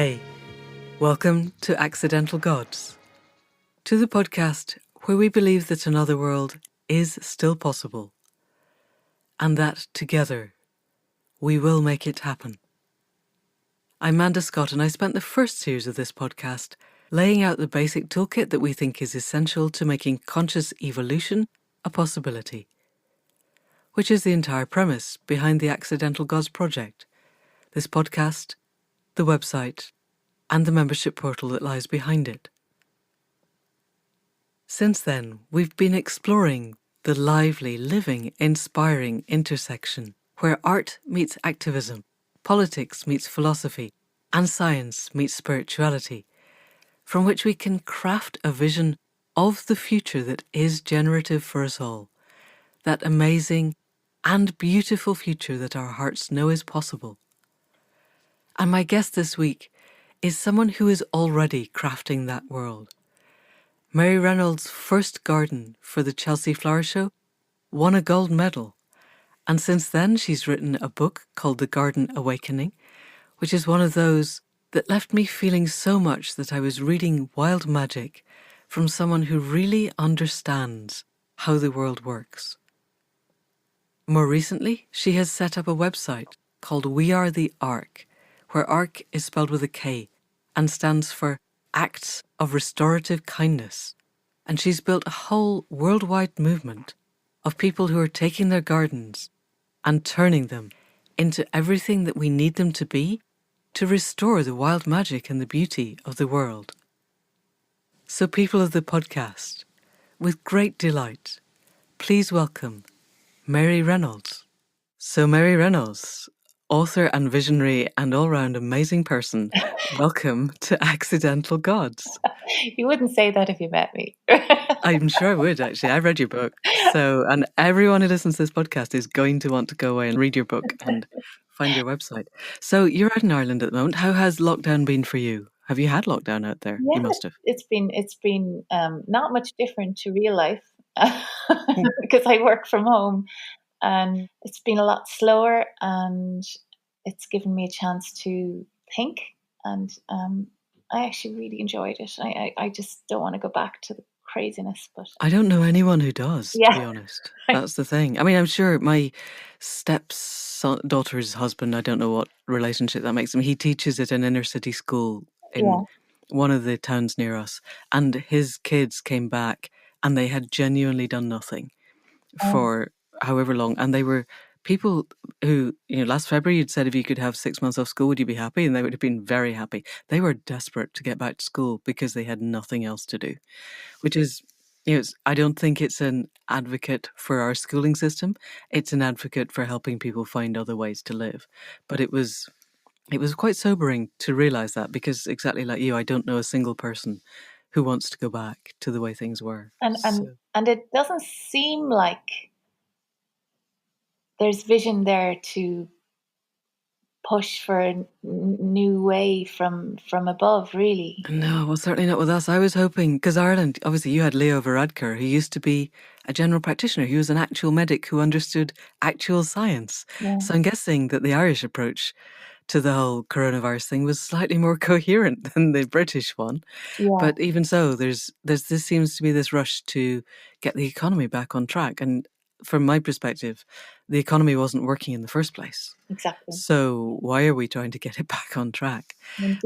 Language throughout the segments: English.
Hey, welcome to Accidental Gods, to the podcast where we believe that another world is still possible, and that together we will make it happen. I'm Amanda Scott, and I spent the first series of this podcast laying out the basic toolkit that we think is essential to making conscious evolution a possibility, which is the entire premise behind the Accidental Gods project, this podcast, the website, and the membership portal that lies behind it. Since then, we've been exploring the lively, living, inspiring intersection where art meets activism, politics meets philosophy, and science meets spirituality, from which we can craft a vision of the future that is generative for us all, that amazing and beautiful future that our hearts know is possible. And my guest this week is someone who is already crafting that world. Mary Reynolds' first garden for the Chelsea Flower Show won a gold medal, and since then she's written a book called The Garden Awakening, which is one of those that left me feeling so much that I was reading wild magic from someone who really understands how the world works. More recently, she has set up a website called We Are the Ark, where Ark is spelled with a K and stands for Acts of Restorative Kindness. And she's built a whole worldwide movement of people who are taking their gardens and turning them into everything that we need them to be to restore the wild magic and the beauty of the world. So people of the podcast, with great delight, please welcome Mary Reynolds. So Mary Reynolds, author and visionary and all-round amazing person, welcome to Accidental Gods. You wouldn't say that if you met me. I'm sure I would, actually. I read your book. And everyone who listens to this podcast is going to want to go away and read your book and find your website. So you're out in Ireland at the moment. How has lockdown been for you? Have you had lockdown out there? Yeah, You must have. it's been not much different to real life because I work from home, and it's been a lot slower, and it's given me a chance to think, and I actually really enjoyed it. I just don't want to go back to the craziness, but I don't know anyone who does, to be honest. That's the thing. I mean, I'm sure my stepdaughter's husband, I don't know what relationship that makes him. He teaches at an inner city school in one of the towns near us. And his kids came back and they had genuinely done nothing for however long. And they were people who, last February you'd said if you could have 6 months off school, would you be happy? And they would have been very happy. They were desperate to get back to school because they had nothing else to do, which is, I don't think it's an advocate for our schooling system. It's an advocate for helping people find other ways to live. But it was quite sobering to realize that, because exactly like you, I don't know a single person who wants to go back to the way things were. And it doesn't seem like there's vision there to push for a new way from above, really. No, well, certainly not with us. I was hoping, because Ireland, obviously you had Leo Varadkar, who used to be a general practitioner. He was an actual medic who understood actual science. Yeah. So I'm guessing that the Irish approach to the whole coronavirus thing was slightly more coherent than the British one. Yeah. But even so, there's this seems to be this rush to get the economy back on track. And from my perspective, the economy wasn't working in the first place. Exactly. So why are we trying to get it back on track?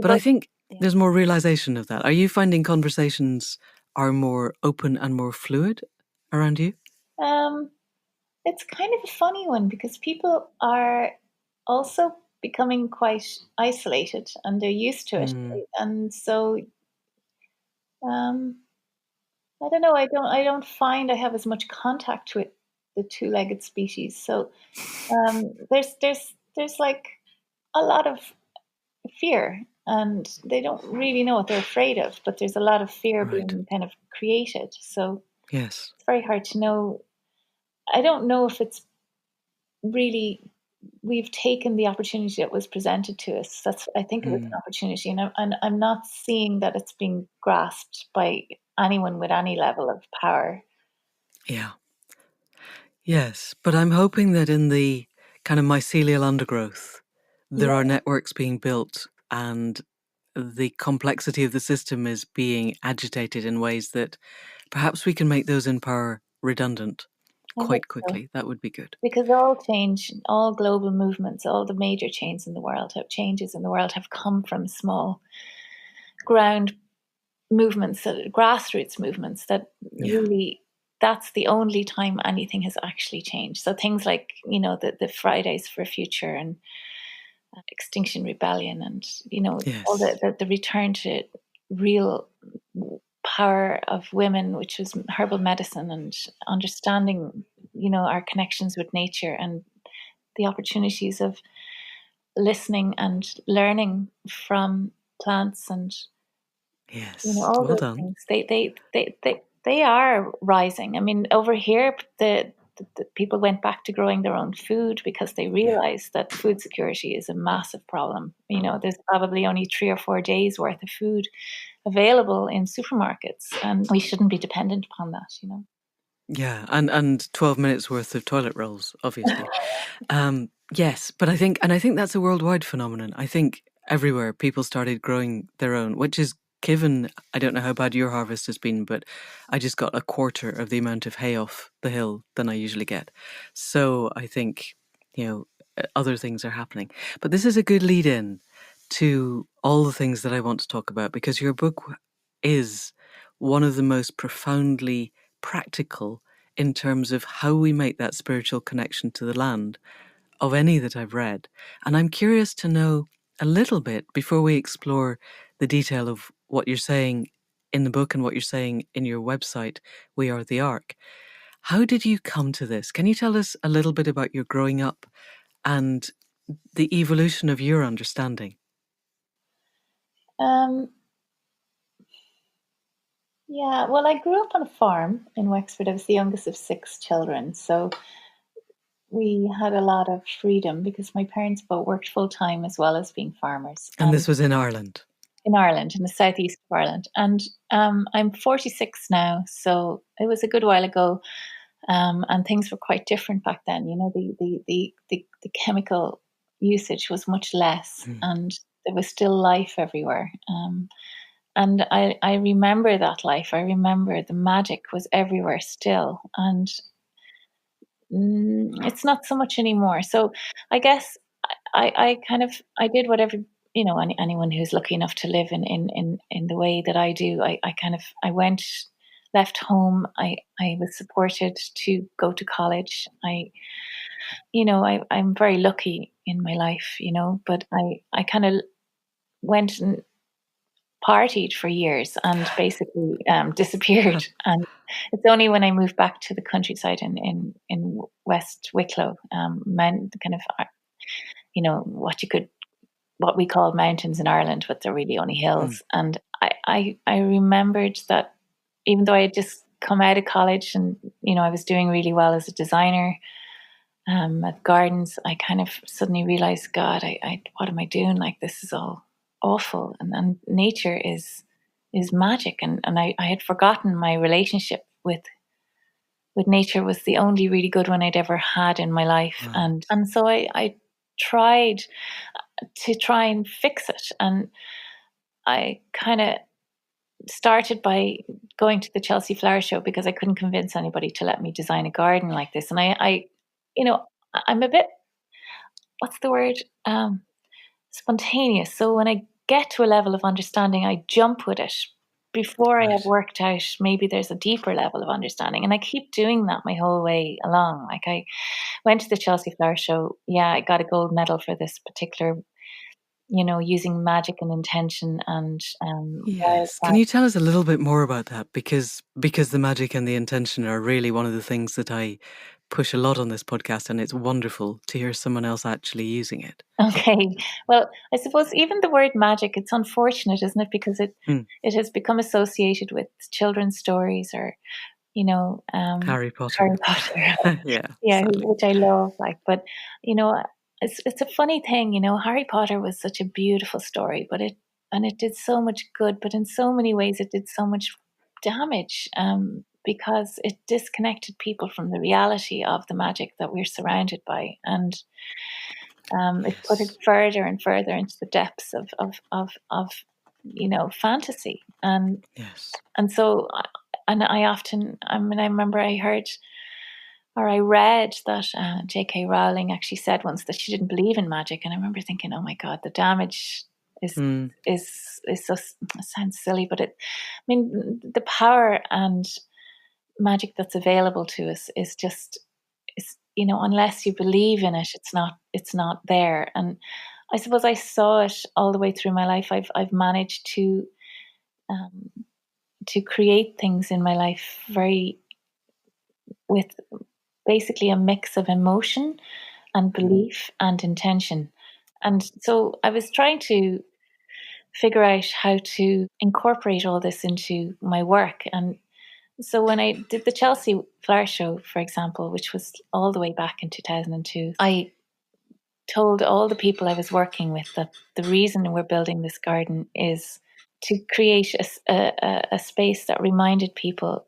But I think there's more realization of that. Are you finding conversations are more open and more fluid around you? It's kind of a funny one, because people are also becoming quite isolated and they're used to it. And so I don't know, I don't find I have as much contact with the two-legged species. So there's like a lot of fear, and they don't really know what they're afraid of, but there's a lot of fear being kind of created. So yes, it's very hard to know. I don't know if it's really, we've taken the opportunity that was presented to us. I think it was an opportunity, and I'm not seeing that it's being grasped by anyone with any level of power. Yeah. Yes, but I'm hoping that in the kind of mycelial undergrowth, there are networks being built, and the complexity of the system is being agitated in ways that perhaps we can make those in power redundant I hope quite so. quickly. That would be good. Because all change, all global movements, all the major changes in the world have come from small ground movements, grassroots movements that Yeah. really, that's the only time anything has actually changed. So things like, the Fridays for Future and Extinction Rebellion and, all Yes. the return to real power of women, which was herbal medicine and understanding, our connections with nature and the opportunities of listening and learning from plants and Yes. all Well those done. things. They are rising. I mean, over here, the people went back to growing their own food because they Yeah. realized that food security is a massive problem. There's probably only 3 or 4 days worth of food available in supermarkets, and we shouldn't be dependent upon that. Yeah. And 12 minutes worth of toilet rolls, obviously. Yes, but I think that's a worldwide phenomenon. I think everywhere people started growing their own, which is given. I don't know how bad your harvest has been, but I just got a quarter of the amount of hay off the hill than I usually get. So I think, other things are happening. But this is a good lead in to all the things that I want to talk about, because your book is one of the most profoundly practical in terms of how we make that spiritual connection to the land of any that I've read. And I'm curious to know a little bit, before we explore the detail of what you're saying in the book and what you're saying in your website, We Are the Ark. How did you come to this? Can you tell us a little bit about your growing up and the evolution of your understanding? Um, yeah, well, I grew up on a farm in Wexford. I was the youngest of 6 children, so we had a lot of freedom because my parents both worked full time as well as being farmers. And And this was in Ireland. in Ireland, in the southeast of Ireland. And I'm 46 now, so it was a good while ago. And things were quite different back then. The chemical usage was much less, Mm. and there was still life everywhere. And I remember that life. I remember the magic was everywhere still, and it's not so much anymore. So I guess I kind of I did whatever anyone who's lucky enough to live in the way that I do. I went, left home. I was supported to go to college. I'm very lucky in my life, but I kind of went and partied for years and basically disappeared. And it's only when I moved back to the countryside in West Wicklow, kind of what we call mountains in Ireland, but they're really only Mm. hills. And I remembered that even though I had just come out of college and I was doing really well as a designer at gardens, I kind of suddenly realized, God, I what am I doing? Like, this is all awful, and nature is magic, and I had forgotten my relationship with nature was the only really good one I'd ever had in my life, Wow. and so I tried to try and fix it, and I kind of started by going to the Chelsea Flower Show because I couldn't convince anybody to let me design a garden like this, and you know, I'm a bit, what's the word? Spontaneous. So when I get to a level of understanding, I jump with it before I have Right. worked out maybe there's a deeper level of understanding. And I keep doing that my whole way along. Like, I went to the Chelsea Flower Show. Yeah, I got a gold medal for this particular, using magic and intention and Yes. Can wildfire. you tell us a little bit more about that? Because the magic and the intention are really one of the things that I push a lot on this podcast, and it's wonderful to hear someone else actually using it. Okay. Well, I suppose even the word magic, it's unfortunate, isn't it? Because Mm. it has become associated with children's stories or you know, um, Harry Potter. Harry Potter. Yeah, Yeah, sadly. which I love. Like, but you know, it's a funny thing. Harry Potter was such a beautiful story, it did so much good, but in so many ways it did so much damage. Because it disconnected people from the reality of the magic that we're surrounded by, and it put it Yes. further and further into the depths of fantasy. And Yes. so, I often, I remember I heard, or I read that J.K. Rowling actually said once that she didn't believe in magic, and I remember thinking, oh my God, the damage is Mm. so, it sounds silly, but the power and magic that's available to us is just, unless you believe in it, it's not there. And I suppose I saw it all the way through my life. I've managed um, to create things in my life with basically a mix of emotion and belief and intention. And so I was trying to figure out how to incorporate all this into my work. And so when I did the Chelsea Flower Show, for example, which was all the way back in 2002, I told all the people I was working with that the reason we're building this garden is to create a space that reminded people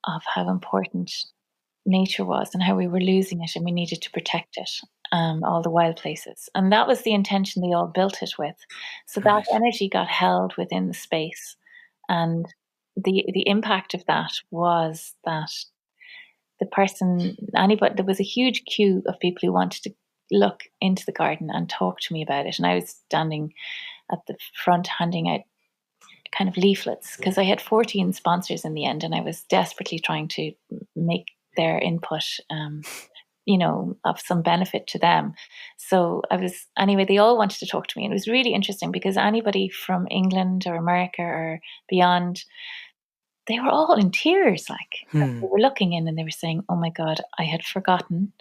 of how important nature was and how we were losing it and we needed to protect it, all the wild places. And that was the intention they all built it with. So that Right. energy got held within the space. And the impact of that was that anybody, there was a huge queue of people who wanted to look into the garden and talk to me about it. And I was standing at the front handing out kind of leaflets because I had 14 sponsors in the end, and I was desperately trying to make their input, of some benefit to them. So anyway, they all wanted to talk to me. And it was really interesting because anybody from England or America or beyond, they were all in tears. Like, they were looking in and they were saying, oh my God, I had forgotten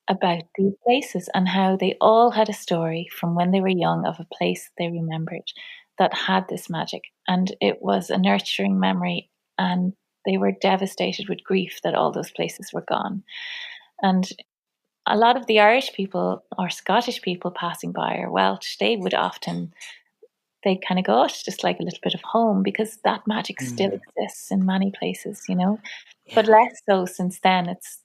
about these places and how they all had a story from when they were young of a place they remembered that had this magic. And it was a nurturing memory. And they were devastated with grief that all those places were gone. And a lot of the Irish people or Scottish people passing by or Welsh, they kind of go, oh, it's just like a little bit of home because that magic still exists in many places, but Yeah. less so since then. It's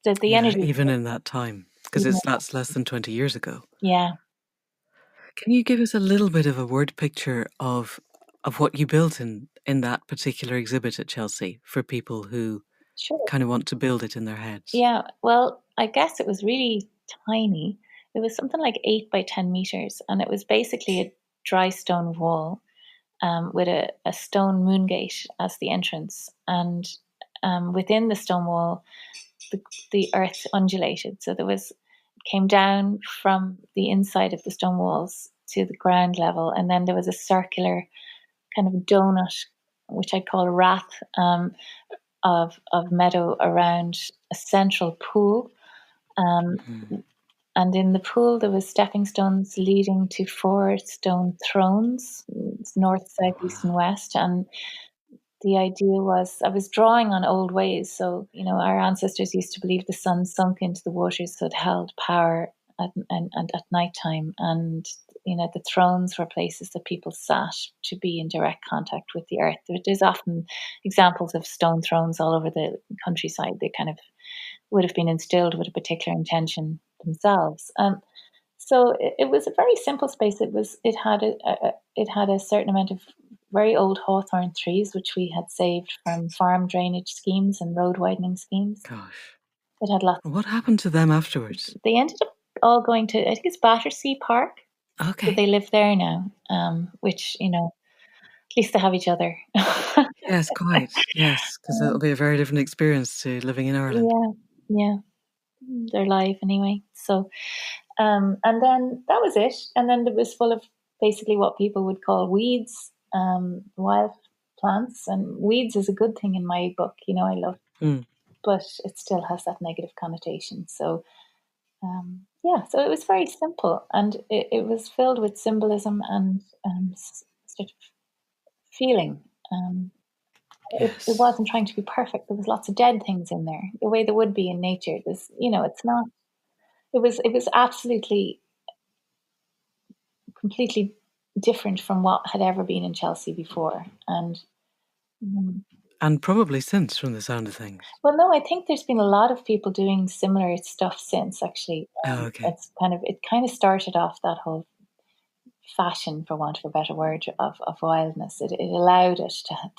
the Yeah, energy. even in that time, because Even, that's less than 20 years ago. yeah. Can you give us a little bit of a word picture of what you built in that particular exhibit at Chelsea for people who Sure. kind of want to build it in their heads? Yeah. Well, I guess it was really tiny. It was something like 8 by 10 meters, and it was basically a dry stone wall, with a stone moon gate as the entrance. And within the stone wall, the earth undulated. So came down from the inside of the stone walls to the ground level, and then there was a circular kind of donut, which I'd call a rath, of meadow around a central pool. Um, and in the pool, there was stepping stones leading to 4 stone thrones, north, south, east, and Wow. west. And the idea was I was drawing on old ways. So, our ancestors used to believe the sun sunk into the waters, so it held power and at night time. And, the thrones were places that people sat to be in direct contact with the earth. There's often examples of stone thrones all over the countryside. They kind of would have been instilled with a particular intention themselves. So it was a very simple space. It had a certain amount of very old hawthorn trees, which we had saved from farm drainage schemes and road widening schemes. Gosh. It had lots. What happened to them afterwards? They ended up all going to, I think it's Battersea Park. So Okay. they live there now, which, at least they have each other. Yes, quite. Yes, because it'll be a very different experience to living in Ireland. Yeah, yeah, they're live anyway. So, and then that was it. And then it was full of basically what people would call weeds, wild plants. And weeds is a good thing in my book, I love, but it still has that negative connotation. So, yeah, so it was very simple, and it was filled with symbolism and sort of feeling. It Yes. wasn't trying to be perfect. There was lots of dead things in there, the way there would be in nature. It's not. It was absolutely completely different from what had ever been in Chelsea before. And And probably since, from the sound of things. well, no, I think there's been a lot of people doing similar stuff since. Actually, Oh, okay. it kind of started off that whole fashion, for want of a better word, of wildness. It allowed it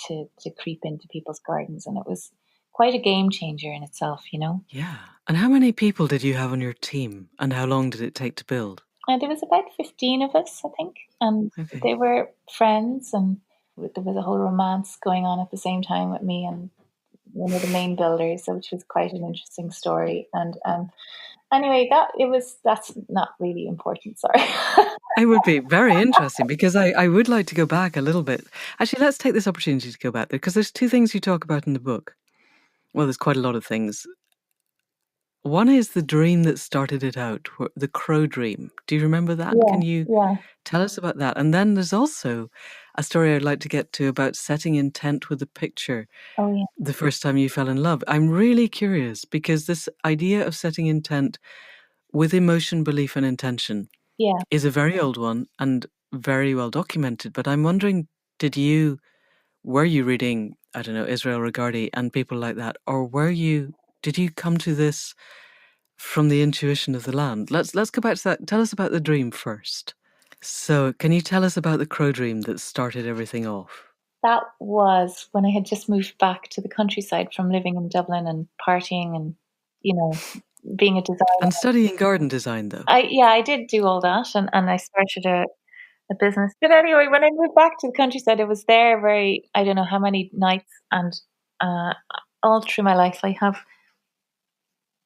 to creep into people's gardens, and it was quite a game changer in itself, you know. Yeah. And how many people did you have on your team, and how long did it take to build? And there was about 15 of us, I think, and Okay. they were friends, and there was a whole romance going on at the same time with me and one of the main builders, which was quite an interesting story. And anyway, that's not really important. Sorry. It would be very interesting because I would like to go back a little bit. Actually, let's take this opportunity to go back there because there's two things you talk about in the book. Well, there's quite a lot of things. One is the dream that started it out, the crow dream. Do you remember that? Yeah, Can you yeah. tell us about that? And then there's also a story I'd like to get to about setting intent with a picture Oh, yeah. the first time you fell in love. I'm really curious because this idea of setting intent with emotion, belief, and intention Yeah. is a very old one and very well documented. But I'm wondering, were you reading, I don't know, Israel Regardie and people like that, or did you come to this from the intuition of the land? Let's go back to that. Tell us about the dream first. So, can you tell us about the crow dream that started everything off? That was when I had just moved back to the countryside from living in Dublin and partying and, being a designer. And studying garden design, though. I did do all that, and I started a business. But anyway, when I moved back to the countryside, I was there I don't know how many nights, and uh, all through my life, I have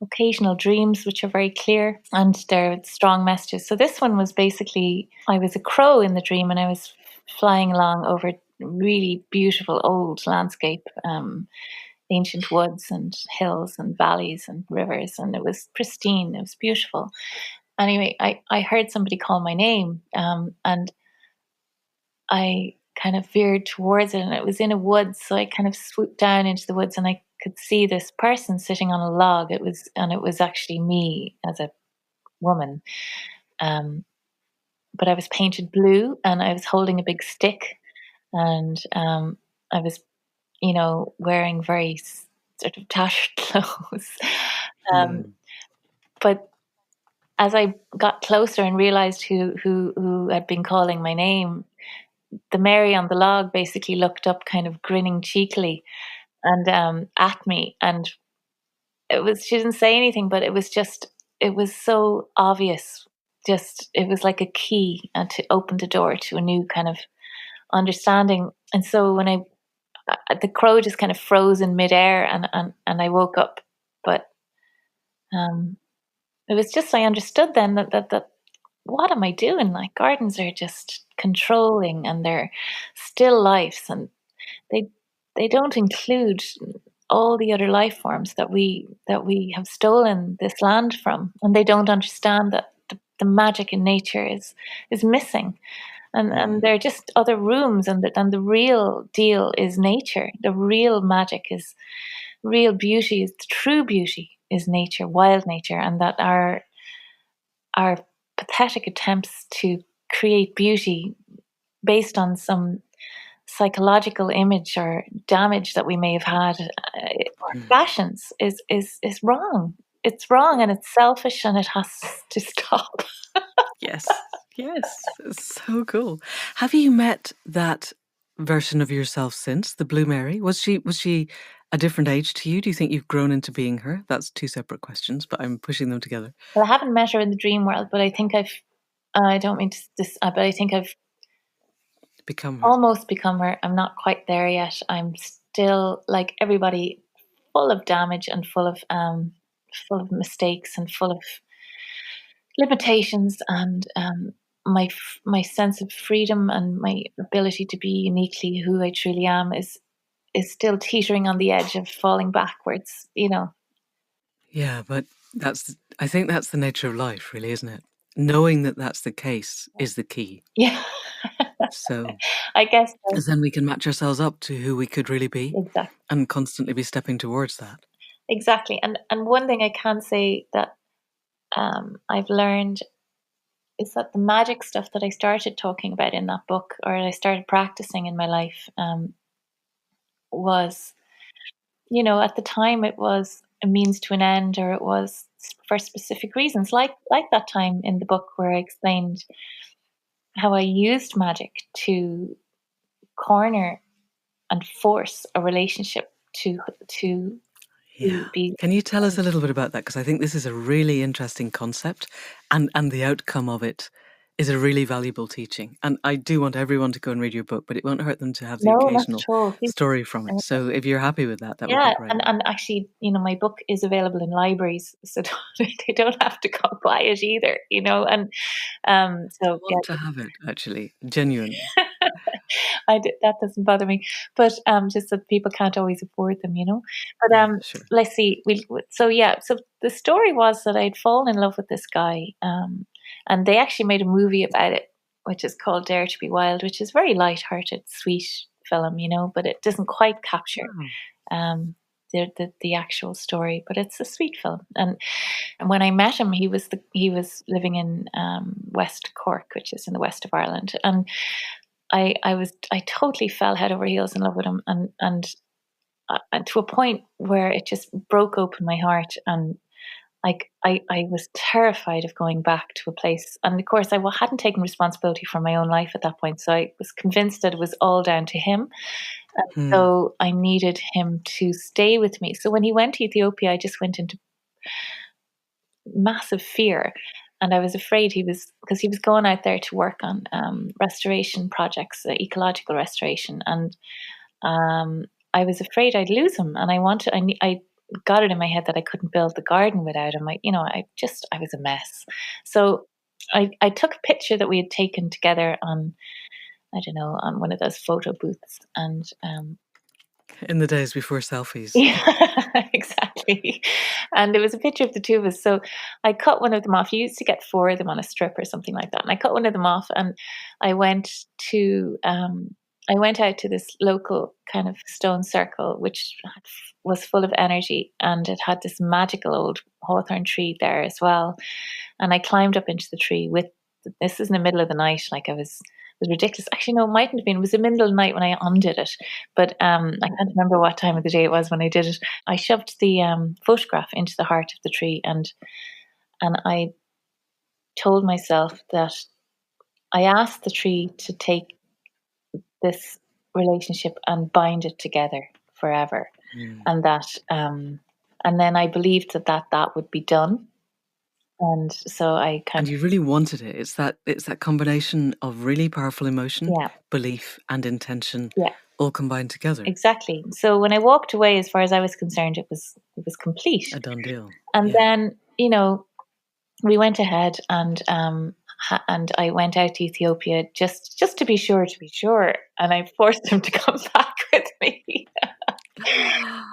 occasional dreams which are very clear and they're strong messages. So this one was basically, I was a crow in the dream and I was flying along over really beautiful old landscape, ancient woods and hills and valleys and rivers, and it was pristine. It was beautiful. Anyway, I heard somebody call my name, and I kind of veered towards it, and it was in a woods. So I kind of swooped down into the woods, and I could see this person sitting on a log. It was actually me as a woman, but I was painted blue, and I was holding a big stick, and I was, wearing very sort of tattered clothes. Um, Hmm. but as I got closer and realized who had been calling my name, the Mary on the log basically looked up, kind of grinning cheekily, and at me, and she didn't say anything, but it was so obvious. Just it was like a key, and to open the door to a new kind of understanding. And so when the crow just kind of froze in midair, and I woke up, but it was just, I understood then that what am I doing? Like, gardens are just controlling, and they're still lifes, and they they don't include all the other life forms that we have stolen this land from, and they don't understand that the magic in nature is missing, and Hmm. they're just other rooms, and the real deal is nature. The real magic is real beauty, is the true beauty, is nature, wild nature, and that our pathetic attempts to create beauty based on some psychological image or damage that we may have had, or fashions, is wrong. It's wrong, and it's selfish, and it has to stop. Yes. Yes. It's so cool. Have you met that version of yourself since, the Blue Mary? Was she a different age to you? Do you think you've grown into being her? That's two separate questions, but I'm pushing them together. Well, I haven't met her in the dream world, but I think I've. I don't mean to this, but I think I've Become her. almost become her. I'm not quite there yet. I'm still, like everybody, full of damage, and full of mistakes, and full of limitations, and my sense of freedom and my ability to be uniquely who I truly am is still teetering on the edge of falling backwards. Yeah, but I think that's the nature of life, really, isn't it? Knowing that that's the case is the key. Yeah, So, I guess so. as then we can match ourselves up to who we could really be Exactly, and constantly be stepping towards that. exactly. And one thing I can say that I've learned is that the magic stuff that I started talking about in that book, or I started practicing in my life, was, at the time it was a means to an end, or it was for specific reasons, like that time in the book where I explained how I used magic to corner and force a relationship to Yeah. be. Can you tell us a little bit about that? Because I think this is a really interesting concept, and the outcome of it is a really valuable teaching. And I do want everyone to go and read your book, but it won't hurt them to have the No, not occasional at all. story from it. So if you're happy with that, that would be Yeah, great. and actually, my book is available in libraries, so they don't have to go buy it either, and I so want to have it, actually, genuinely. that doesn't bother me, but just that people can't always afford them. But Yeah, sure. let's see. So the story was that I'd fallen in love with this guy, and they actually made a movie about it, which is called Dare to Be Wild, which is very light-hearted, sweet film, but it doesn't quite capture Wow. the actual story, but it's a sweet film. And when I met him, he was living in West Cork, which is in the west of Ireland, and I totally fell head over heels in love with him, and to a point where it just broke open my heart, and like I was terrified of going back to a place. And of course, I hadn't taken responsibility for my own life at that point, so I was convinced that it was all down to him. And so I needed him to stay with me. So when he went to Ethiopia, I just went into massive fear. And I was afraid because he was going out there to work on restoration projects, ecological restoration. And I was afraid I'd lose him. And I got it in my head that I couldn't build the garden without him. I was a mess. So I took a picture that we had taken together on, I don't know, on one of those photo booths. And In the days before selfies. yeah, exactly. And there was a picture of the two of us. So I cut one of them off. You used to get four of them on a strip or something like that. And I cut one of them off, and I went to I went out to this local kind of stone circle, which was full of energy, and it had this magical old hawthorn tree there as well. And I climbed up into the tree this is in the middle of the night, like it was ridiculous. Actually, no, it mightn't have been. It was the middle of the night when I undid it. But I can't remember what time of the day it was when I did it. I shoved the photograph into the heart of the tree, and I told myself that I asked the tree to take this relationship and bind it together forever, and and then I believed that would be done. And so I kind And you really wanted it. It's that combination of really powerful emotion, yeah, belief, and intention yeah, all combined together. exactly. So when I walked away, as far as I was concerned, it was complete. A done deal. And Yeah. then, we went ahead, and I went out to Ethiopia just to be sure. And I forced him to come back with me.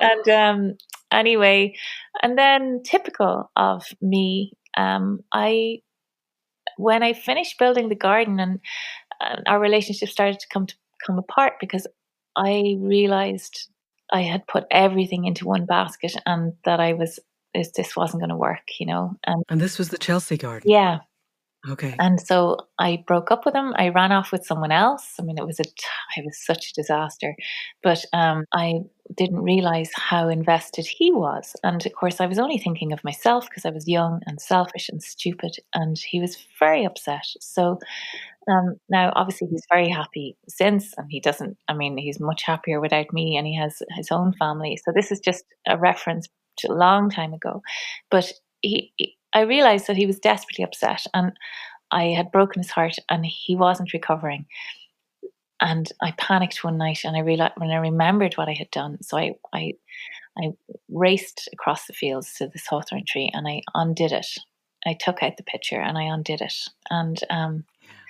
And anyway, and then typical of me, I when I finished building the garden, and our relationship started to come apart, because I realized I had put everything into one basket, and that this wasn't going to work, And this was the Chelsea garden. yeah. Okay. And so I broke up with him. I ran off with someone else. I mean, it was such a disaster, but I didn't realize how invested he was. And of course, I was only thinking of myself, because I was young and selfish and stupid, and he was very upset. So now, obviously, he's very happy since, and he doesn't. I mean, he's much happier without me, and he has his own family. So this is just a reference to a long time ago, but I realized that he was desperately upset, and I had broken his heart, and he wasn't recovering. And I panicked one night, and I realized when I remembered what I had done. So I raced across the fields to this hawthorn tree, and I undid it. I took out the picture and I undid it, and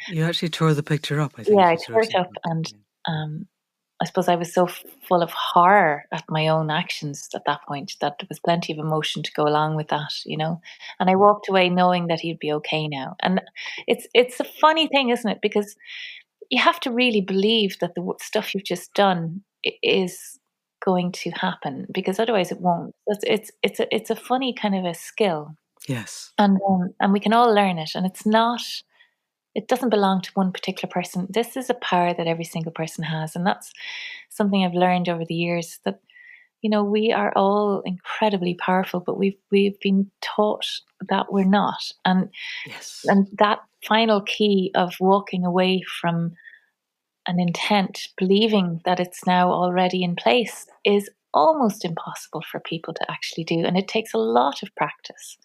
You actually tore the picture up, I yeah, think I you tore wrote it in the up, book. and I suppose I was so full of horror at my own actions at that point, that there was plenty of emotion to go along with that. And I walked away knowing that he'd be okay now. And it's a funny thing, isn't it? Because you have to really believe that the stuff you've just done is going to happen, because otherwise it won't. It's a funny kind of a skill, Yes. and we can all learn it, and it doesn't belong to one particular person. This is a power that every single person has. And that's something I've learned over the years, that, we are all incredibly powerful, but we've been taught that we're not. Yes. And that final key of walking away from an intent, believing that it's now already in place, is almost impossible for people to actually do, and it takes a lot of practice.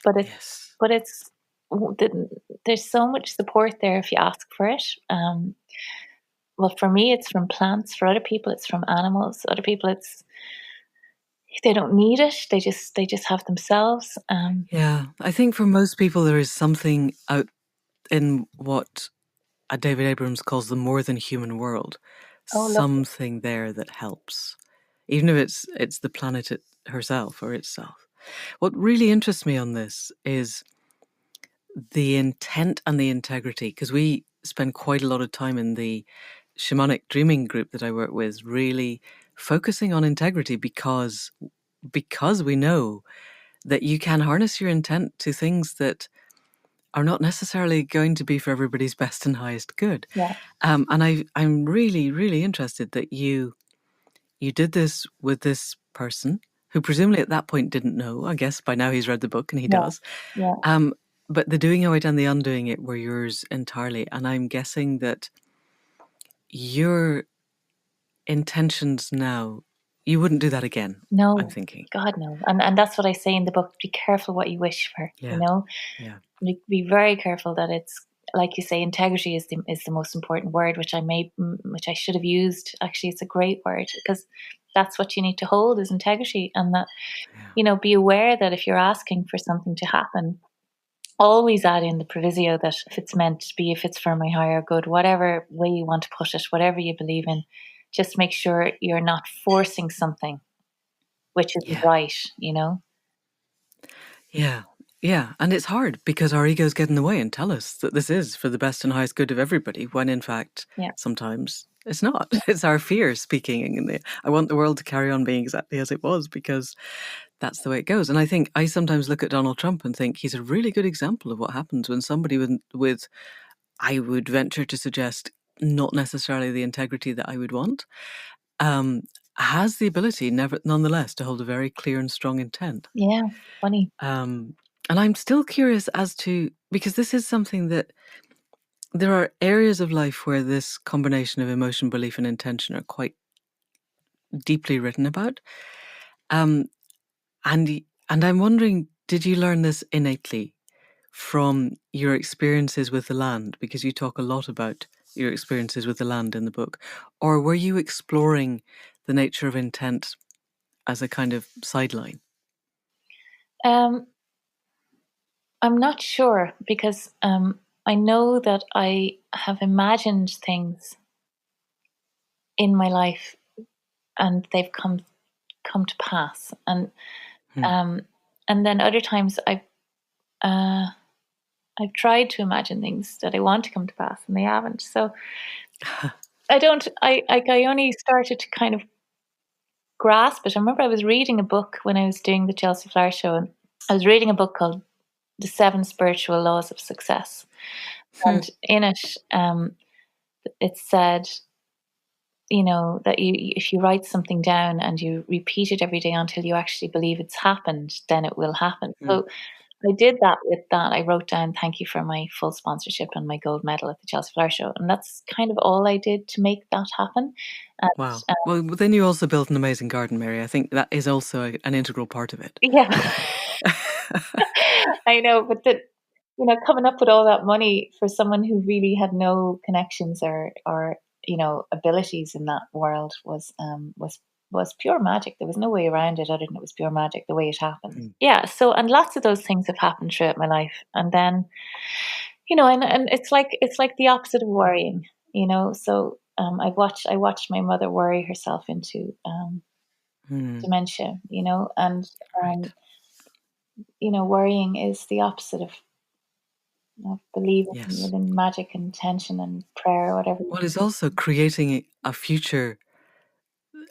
But it, Yes. but it's there's so much support there if you ask for it. Well, for me, it's from plants. For other people, it's from animals. Other people, it's they don't need it. They just have themselves. Yeah. I think for most people, there is something out in what David Abrams calls the more than human world, Oh, lovely. something there that helps, even if it's the planet herself or itself. What really interests me on this is the intent and the integrity, because we spend quite a lot of time in the shamanic dreaming group that I work with, really focusing on integrity because we know that you can harness your intent to things that are not necessarily going to be for everybody's best and highest good. Yeah, And I'm really, really interested that you did this with this person who presumably at that point didn't know. I guess by now he's read the book and he yeah, does. yeah. But the doing it and the undoing it were yours entirely. And I'm guessing that your intentions now, you wouldn't do that again, I'm No, thinking. God, no. And that's what I say in the book. Be careful what you wish for. Yeah. Yeah. Be very careful that it's like you say. Integrity is the most important word, which I should have used. Actually, it's a great word because that's what you need to hold is integrity, and that Yeah. be aware that if you're asking for something to happen, always add in the proviso that if it's meant to be, if it's for my higher good, whatever way you want to put it, whatever you believe in, just make sure you're not forcing something which isn't Yeah. right. Yeah. Yeah. And it's hard because our egos get in the way and tell us that this is for the best and highest good of everybody, when in fact, Yeah. sometimes it's not. It's our fear speaking. And I want the world to carry on being exactly as it was because that's the way it goes. And I think I sometimes look at Donald Trump and think he's a really good example of what happens when somebody with I would venture to suggest, not necessarily the integrity that I would want, um, has the ability, nonetheless, to hold a very clear and strong intent. Yeah. Funny. And I'm still curious as to, because this is something that there are areas of life where this combination of emotion, belief, and intention are quite deeply written about. Um, and I'm wondering, did you learn this innately from your experiences with the land? Because you talk a lot about your experiences with the land in the book. Or were you exploring the nature of intent as a kind of sideline? Um, I'm not sure because I know that I have imagined things in my life and they've come to pass, Hmm. um, and then other times uh, I've tried to imagine things that I want to come to pass and they haven't. So I don't. I only started to kind of grasp it. I remember I was reading a book when I was doing the Chelsea Flower Show, and I was reading a book called The Seven Spiritual Laws of Success. Hmm. And in it, it said, that if you write something down and you repeat it every day until you actually believe it's happened, then it will happen. Hmm. So I did that with that. I wrote down, thank you for my full sponsorship and my gold medal at the Chelsea Flower Show. And that's kind of all I did to make that happen. And Wow. Well, then you also built an amazing garden, Mary. I think that is also an integral part of it. yeah, I know, but coming up with all that money for someone who really had no connections or abilities in that world was pure magic. There was no way around it other than it was pure magic the way it happened. Hmm. Yeah. So and lots of those things have happened throughout my life, and then and it's like the opposite of worrying. So I watched my mother worry herself into Hmm. dementia. And Right. worrying is the opposite of believing Yes. within magic and intention and prayer or whatever. Well, it's also creating a future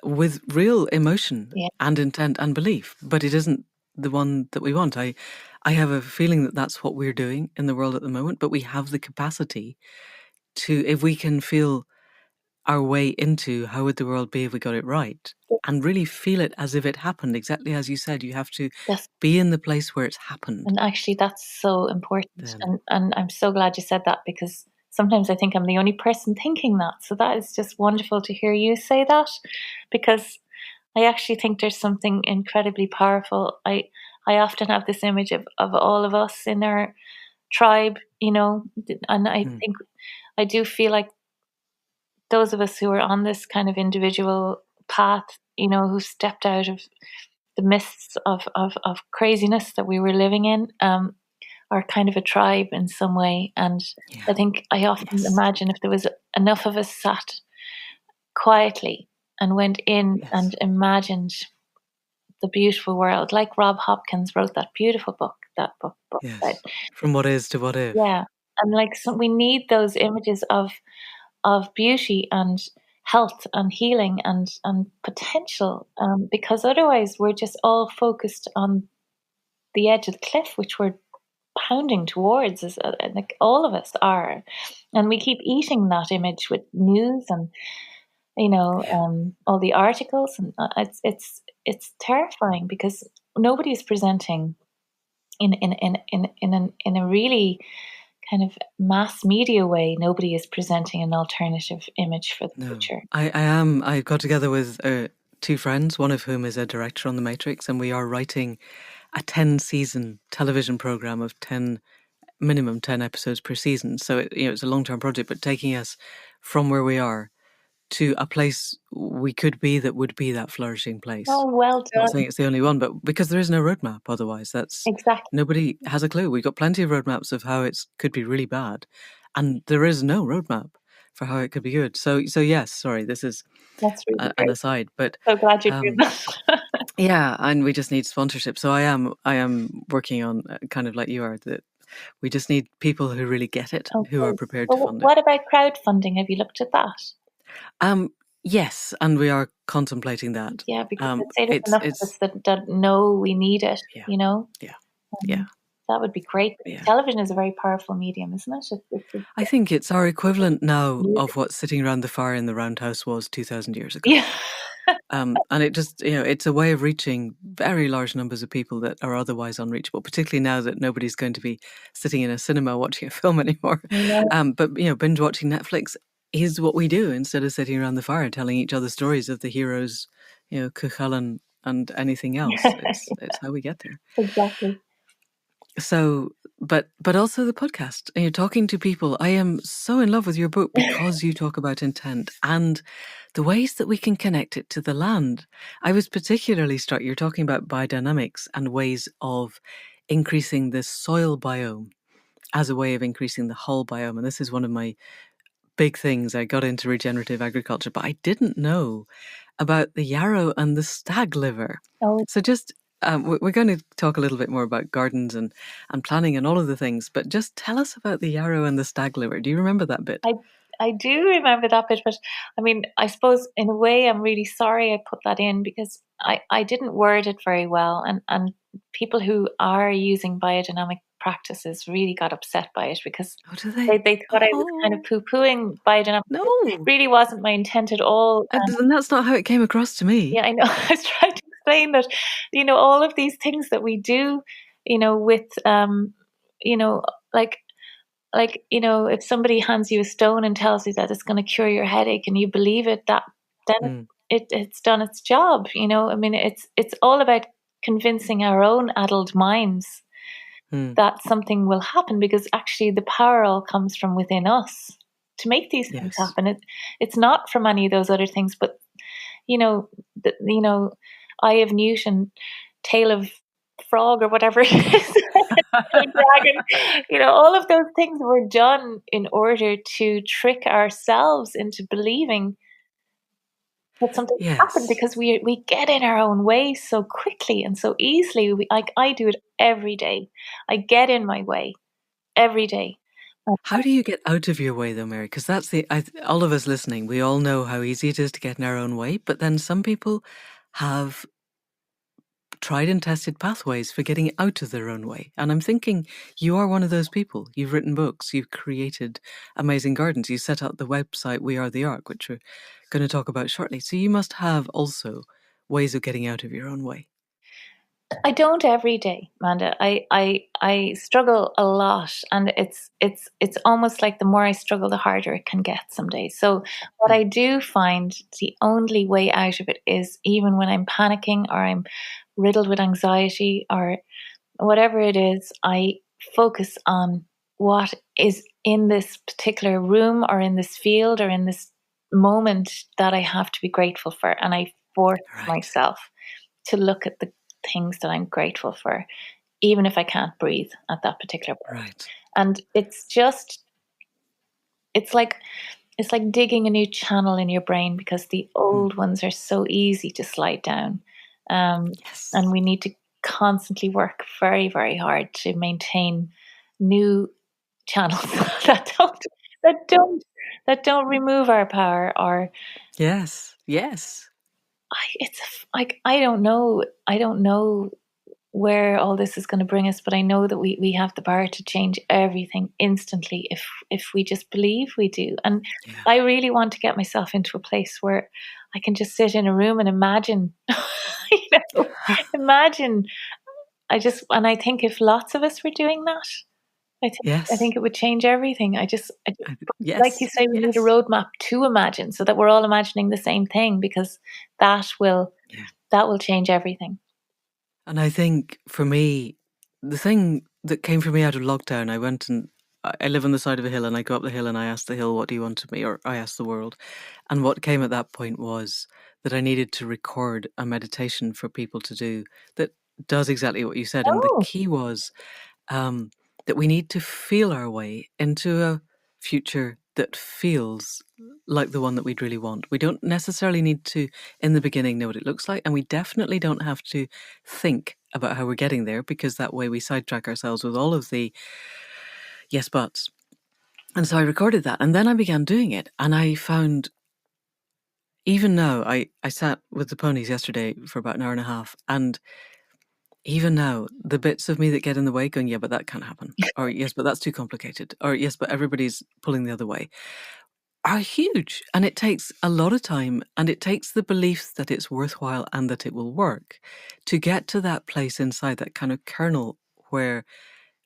with real emotion Yeah, and intent and belief, but it isn't the one that we want. I have a feeling that that's what we're doing in the world at the moment, but we have the capacity to, if we can feel our way into how would the world be if we got it right, and really feel it as if it happened, exactly as you said. You have to Yes. be in the place where it's happened. And actually, that's so important. Then, And I'm so glad you said that, because sometimes I think I'm the only person thinking that. So that is just wonderful to hear you say that, because I actually think there's something incredibly powerful. I often have this image of all of us in our tribe, you know, and I think I do feel like those of us who are on this kind of individual path, you know, who stepped out of the mists of craziness that we were living in, are kind of a tribe in some way. And I yeah, think I often yes, imagine if there was enough of us sat quietly and went in yes, and imagined the beautiful world, like Rob Hopkins wrote that beautiful book, book about, yes. From what is to what if. yeah. And like, so we need those images of beauty and health and healing and potential, because otherwise we're just all focused on the edge of the cliff, which we're pounding towards, as like all of us are, and we keep eating that image with news and, you know, Yeah, all the articles, and it's terrifying, because nobody's presenting in a really kind of mass media way. Nobody is presenting an alternative image for the no. future. I got together with two friends, one of whom is a director on The Matrix, and we are writing a 10-season television program of 10 minimum 10 episodes per season. So it's a long-term project, but taking us from where we are to a place we could be that would be that flourishing place. Oh, well Not done. saying it's the only one, but because there is no roadmap otherwise, Exactly. nobody has a clue. We've got plenty of roadmaps of how it could be really bad, and there is no roadmap for how it could be good. So yes, sorry, this is That's really an great. aside, but So glad you're doing um, that. yeah, and we just need sponsorship. So I am working on kind of like you are, that we just need people who really get it, who are Okay. prepared to Well, fund it. what about crowdfunding? Have you looked at that? Um, yes, and we are contemplating that. Yeah, because I'd say there's enough of us It's that know we need it, yeah, you know? yeah, yeah, Um, that would be great. yeah. Television is a very powerful medium, isn't it? It's I think it's our equivalent now music. of what sitting around the fire in the round house was 2,000 years ago. Yeah. And it just, it's a way of reaching very large numbers of people that are otherwise unreachable, particularly now that nobody's going to be sitting in a cinema watching a film anymore. I know. But, binge watching Netflix is what we do instead of sitting around the fire telling each other stories of the heroes, Cuchulainn and anything else. It's how we get there. Exactly. So, but also the podcast, and you're talking to people. I am so in love with your book because you talk about intent and the ways that we can connect it to the land. I was particularly struck, you're talking about biodynamics and ways of increasing the soil biome as a way of increasing the whole biome. And this is one of my big things. I got into regenerative agriculture, but I didn't know about the yarrow and the stag liver. Oh, So just we're going to talk a little bit more about gardens and planning and all of the things, but just tell us about the yarrow and the stag liver. Do you remember that bit? I I do remember that bit, but I mean, I suppose in a way I'm really sorry I put that in, because I didn't word it very well, and people who are using biodynamic practices really got upset by it, because Oh, do they? they thought I was kind of Oh, poo-pooing biodynamic. It no. really wasn't my intent at all. And that's not how it came across to me. Yeah, I know. I was trying to explain that, all of these things that we do, with, you know, like if somebody hands you a stone and tells you that it's going to cure your headache, and you believe it, that then Mm, it's done its job. I mean, it's all about convincing our own adult minds mm, that something will happen, because actually the power all comes from within us to make these things yes. happen. It's not from any of those other things, but eye of Newton, tail of frog, or whatever it is, dragon. All of those things were done in order to trick ourselves into believing that something happened, Yes. because we get in our own way so quickly and so easily. I do it every day. I get in my way every day. How do you get out of your way though, Mary? Because that's all of us listening, we all know how easy it is to get in our own way, but then some people have tried and tested pathways for getting out of their own way. And I'm thinking, you are one of those people. You've written books, you've created amazing gardens, you set up the website We Are the Ark, which we're going to talk about shortly. So you must have also ways of getting out of your own way. I don't every day, Amanda. I struggle a lot, and it's almost like the more I struggle, the harder it can get some days. So what I do find the only way out of it is, even when I'm panicking or I'm riddled with anxiety or whatever it is, I focus on what is in this particular room or in this field or in this moment that I have to be grateful for, and I force myself to look at the things that I'm grateful for, even if I can't breathe at that particular point. Right. And it's like digging a new channel in your brain, because the old ones are so easy to slide down. Yes. And we need to constantly work very, very hard to maintain new channels that don't remove our power. Or Yes. it's like I don't know where all this is going to bring us, but I know that we have the power to change everything instantly if we just believe we do. And I really want to get myself into a place where I can just sit in a room and imagine, imagine. I think if lots of us were doing that, I think it would change everything. Like you say, we need a roadmap to imagine, so that we're all imagining the same thing, because that will change everything. And I think for me, the thing that came for me out of lockdown, I live on the side of a hill, and I go up the hill and I ask the hill, what do you want of me? Or I ask the world. And what came at that point was that I needed to record a meditation for people to do that does exactly what you said. And the key was that we need to feel our way into a future that feels like the one that we'd really want. We don't necessarily need to, in the beginning, know what it looks like. And we definitely don't have to think about how we're getting there, because that way we sidetrack ourselves with all of the yes buts. And so I recorded that, and then I began doing it. And I found, even now, I sat with the ponies yesterday for about an hour and a half, and even now, the bits of me that get in the way going, yeah, but that can't happen. Or yes, but that's too complicated. Or yes, but everybody's pulling the other way, are huge. And it takes a lot of time, and it takes the belief that it's worthwhile and that it will work to get to that place inside, that kind of kernel where,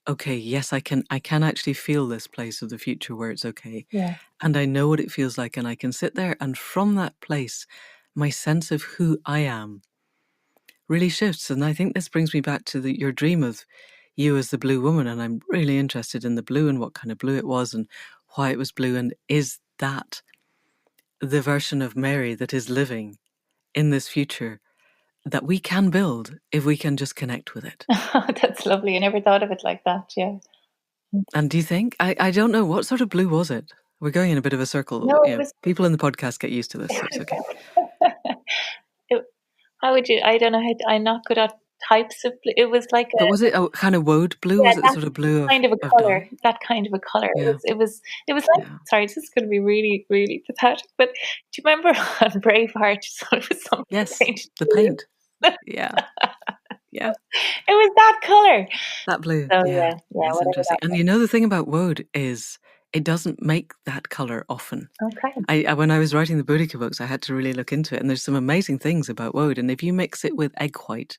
okay, yes, I can actually feel this place of the future where it's okay. Yeah. And I know what it feels like, and I can sit there, and from that place, my sense of who I am really shifts. And I think this brings me back to your dream of you as the blue woman. And I'm really interested in the blue and what kind of blue it was and why it was blue. And is that the version of Mary that is living in this future that we can build if we can just connect with it? That's lovely. I never thought of it like that. Yeah. And do you think, I don't know, what sort of blue was it? We're going in a bit of a circle. No, it was. People in the podcast get used to this, so it's okay. How would you? I don't know. I'm not good at types of blue. It was like But was it a kind of woad blue? yeah, Was it the sort of blue kind of a of color. dye? That kind of a color. Yeah. It was like. Yeah. Sorry, this is going to be really, really pathetic. But do you remember on Braveheart? So it was something Yes, painted the blue. paint. Yeah. Yeah. It was that color. That blue. So Yeah. yeah, That's whatever interesting. that And the thing about woad is it doesn't make that color often. Okay. When I was writing the Boudica books, I had to really look into it. And there's some amazing things about woad. And if you mix it with egg white,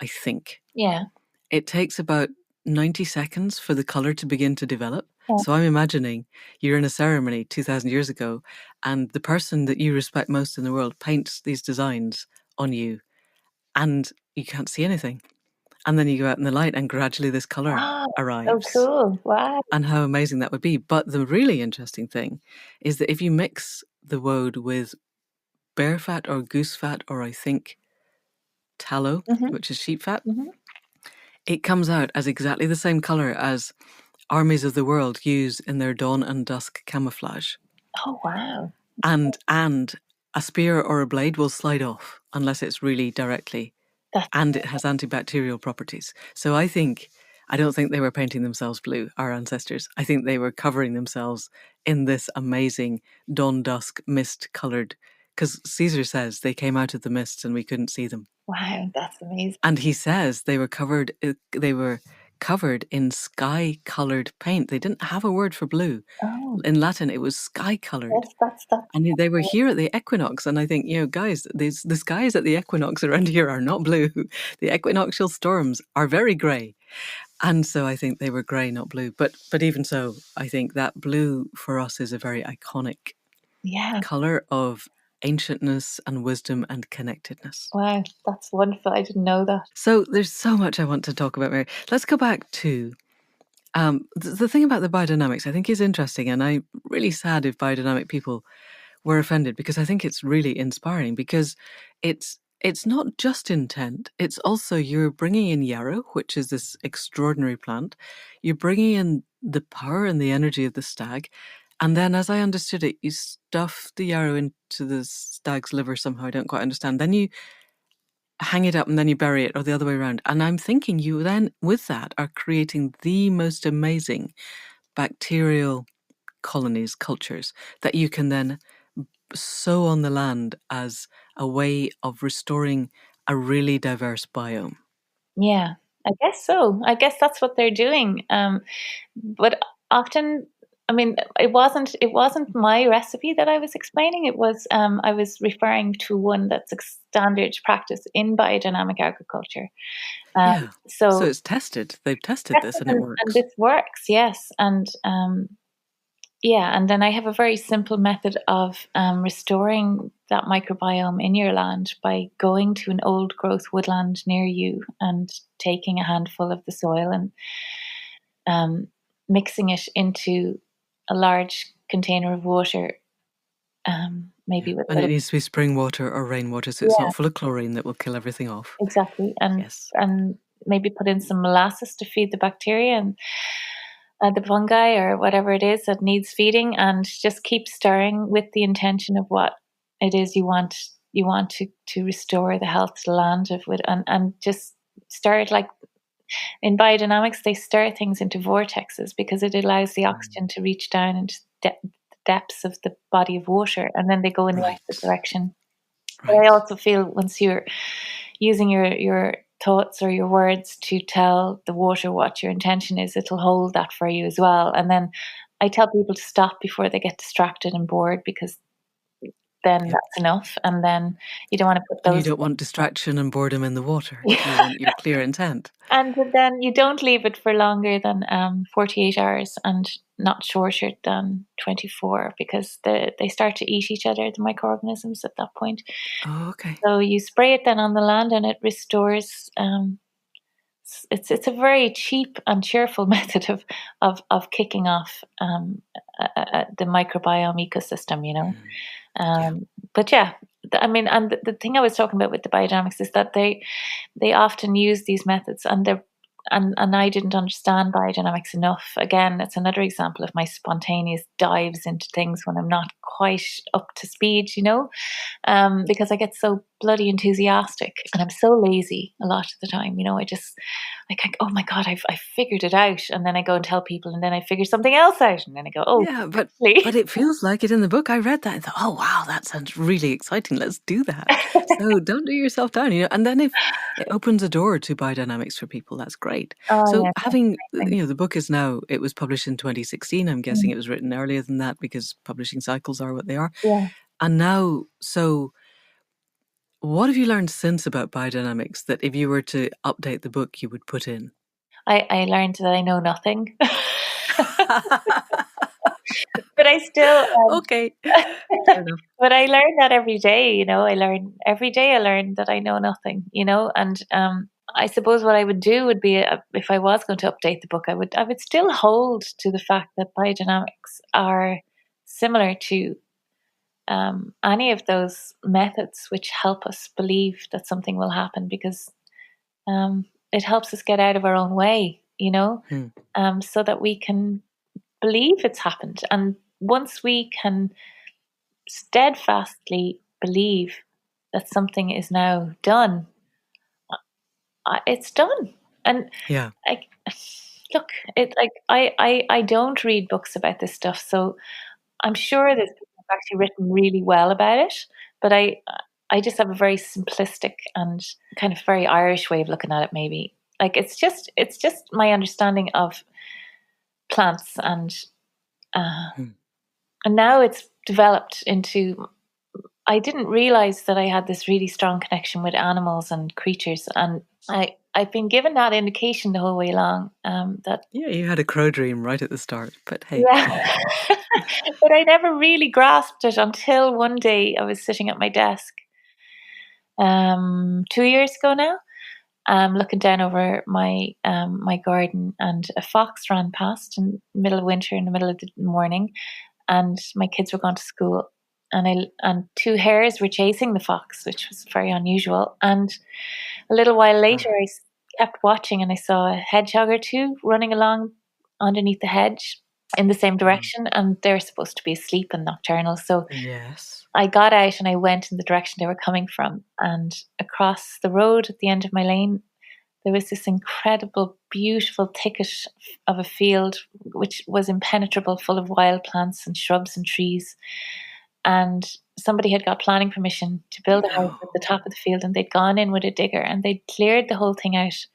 I think Yeah. it takes about 90 seconds for the color to begin to develop. Yeah. So I'm imagining you're in a ceremony 2,000 years ago, and the person that you respect most in the world paints these designs on you, and you can't see anything. And then you go out in the light, and gradually this color Oh, arrives. so cool. Wow. And how amazing that would be. But the really interesting thing is that if you mix the woad with bear fat or goose fat, or I think tallow, which is sheep fat, it comes out as exactly the same color as armies of the world use in their dawn and dusk camouflage. Oh, wow. And a spear or a blade will slide off unless it's really directly, and it has antibacterial properties. So I don't think they were painting themselves blue, our ancestors. I think they were covering themselves in this amazing dawn dusk mist colored, because Caesar says they came out of the mists and we couldn't see them. Wow, that's amazing. And he says they were covered in sky-colored paint. They didn't have a word for blue. Oh, In Latin, it was sky-colored. yes, that's And they were here at the equinox, and I think, guys, the skies at the equinox around here are not blue. The equinoctial storms are very grey. And so I think they were grey, not blue. But even so, I think that blue for us is a very iconic colour of ancientness and wisdom and connectedness. Wow, that's wonderful. I didn't know that. So there's so much I want to talk about, Mary. Let's go back to the thing about the biodynamics I think is interesting, and I'm really sad if biodynamic people were offended, because I think it's really inspiring, because it's not just intent, it's also you're bringing in yarrow, which is this extraordinary plant. You're bringing in the power and the energy of the stag. And then, as I understood it, you stuff the yarrow into the stag's liver somehow. I don't quite understand. Then you hang it up and then you bury it, or the other way around. And I'm thinking you then, with that, are creating the most amazing bacterial colonies, cultures, that you can then sow on the land as a way of restoring a really diverse biome. Yeah, I guess so. I guess that's what they're doing. But often, I mean, it wasn't my recipe that I was explaining. It was I was referring to one that's a standard practice in biodynamic agriculture. Yeah. So So it's tested. They've tested this and it and works. this works, yes. And yeah, and then I have a very simple method of restoring that microbiome in your land by going to an old growth woodland near you and taking a handful of the soil and mixing it into a large container of water, Yeah. maybe with a And it little. needs to be spring water or rainwater, so it's Yeah, not full of chlorine that will kill everything off. exactly, and Yes. maybe put in some molasses to feed the bacteria and the fungi or whatever it is that needs feeding, and just keep stirring with the intention of what it is you want to restore the health to the land of with, and just stir it like in biodynamics they stir things into vortexes because it allows the oxygen to reach down into the depths of the body of water, and then they go in the Right. opposite direction. But Right. I also feel once you're using your thoughts or your words to tell the water what your intention is, it'll hold that for you as well. And then I tell people to stop before they get distracted and bored, because then Yep. that's enough. And then you don't want to put And you those. don't want distraction and boredom in the water. You want your clear intent. And then you don't leave it for longer than 48 hours and not shorter than 24, because they start to eat each other, the microorganisms, at that point. Oh, okay. So you spray it then on the land and it restores. It's a very cheap and cheerful method of kicking off the microbiome ecosystem, Yeah. But yeah, I mean, and the thing I was talking about with the biodynamics is that they often use these methods, and they're and I didn't understand biodynamics enough. Again, it's another example of my spontaneous dives into things when I'm not quite up to speed, because I get so bloody enthusiastic and I'm so lazy a lot of the time. I just like, oh my God, I figured it out. And then I go and tell people, and then I figure something else out. And then I go, oh, Yeah, but actually. it feels like it in the book. I read that and thought, oh wow, that sounds really exciting. Let's do that. So don't do yourself down, And then if it opens a door to biodynamics for people, that's great. Oh, So yeah. having, Amazing. the book it was published in 2016. I'm guessing it was written earlier than that because publishing cycles are what they are. Yeah. And now, so what have you learned since about biodynamics that if you were to update the book, you would put in? I learned that I know nothing. But I still, Okay. Fair enough. but I learn that every day, I learn every day. I learn that I know nothing, and I suppose what I would do would be, if I was going to update the book, I would still hold to the fact that biodynamics are similar to any of those methods which help us believe that something will happen, because it helps us get out of our own way, so that we can believe it's happened. And once we can steadfastly believe that something is now done, it's done. And Yeah. look, it like I don't read books about this stuff, so I'm sure there's people who've actually written really well about it, but I I just have a very simplistic and kind of very Irish way of looking at it, maybe. Like it's just my understanding of plants, and now it's developed into. I didn't realize that I had this really strong connection with animals and creatures, and I've been given that indication the whole way along. That Yeah, you had a crow dream right at the start, but hey. yeah, but I never really grasped it until one day I was sitting at my desk, 2 years ago now, looking down over my garden, and a fox ran past in the middle of winter, in the middle of the morning, and my kids were gone to school, and two hares were chasing the fox, which was very unusual. And a little while later, I kept watching, and I saw a hedgehog or two running along underneath the hedge in the same direction, and they're supposed to be asleep and nocturnal. So Yes. I got out and I went in the direction they were coming from, and across the road at the end of my lane, there was this incredible, beautiful thicket of a field which was impenetrable, full of wild plants and shrubs and trees. And somebody had got planning permission to build a house No. at the top of the field, and they'd gone in with a digger and they'd cleared the whole thing out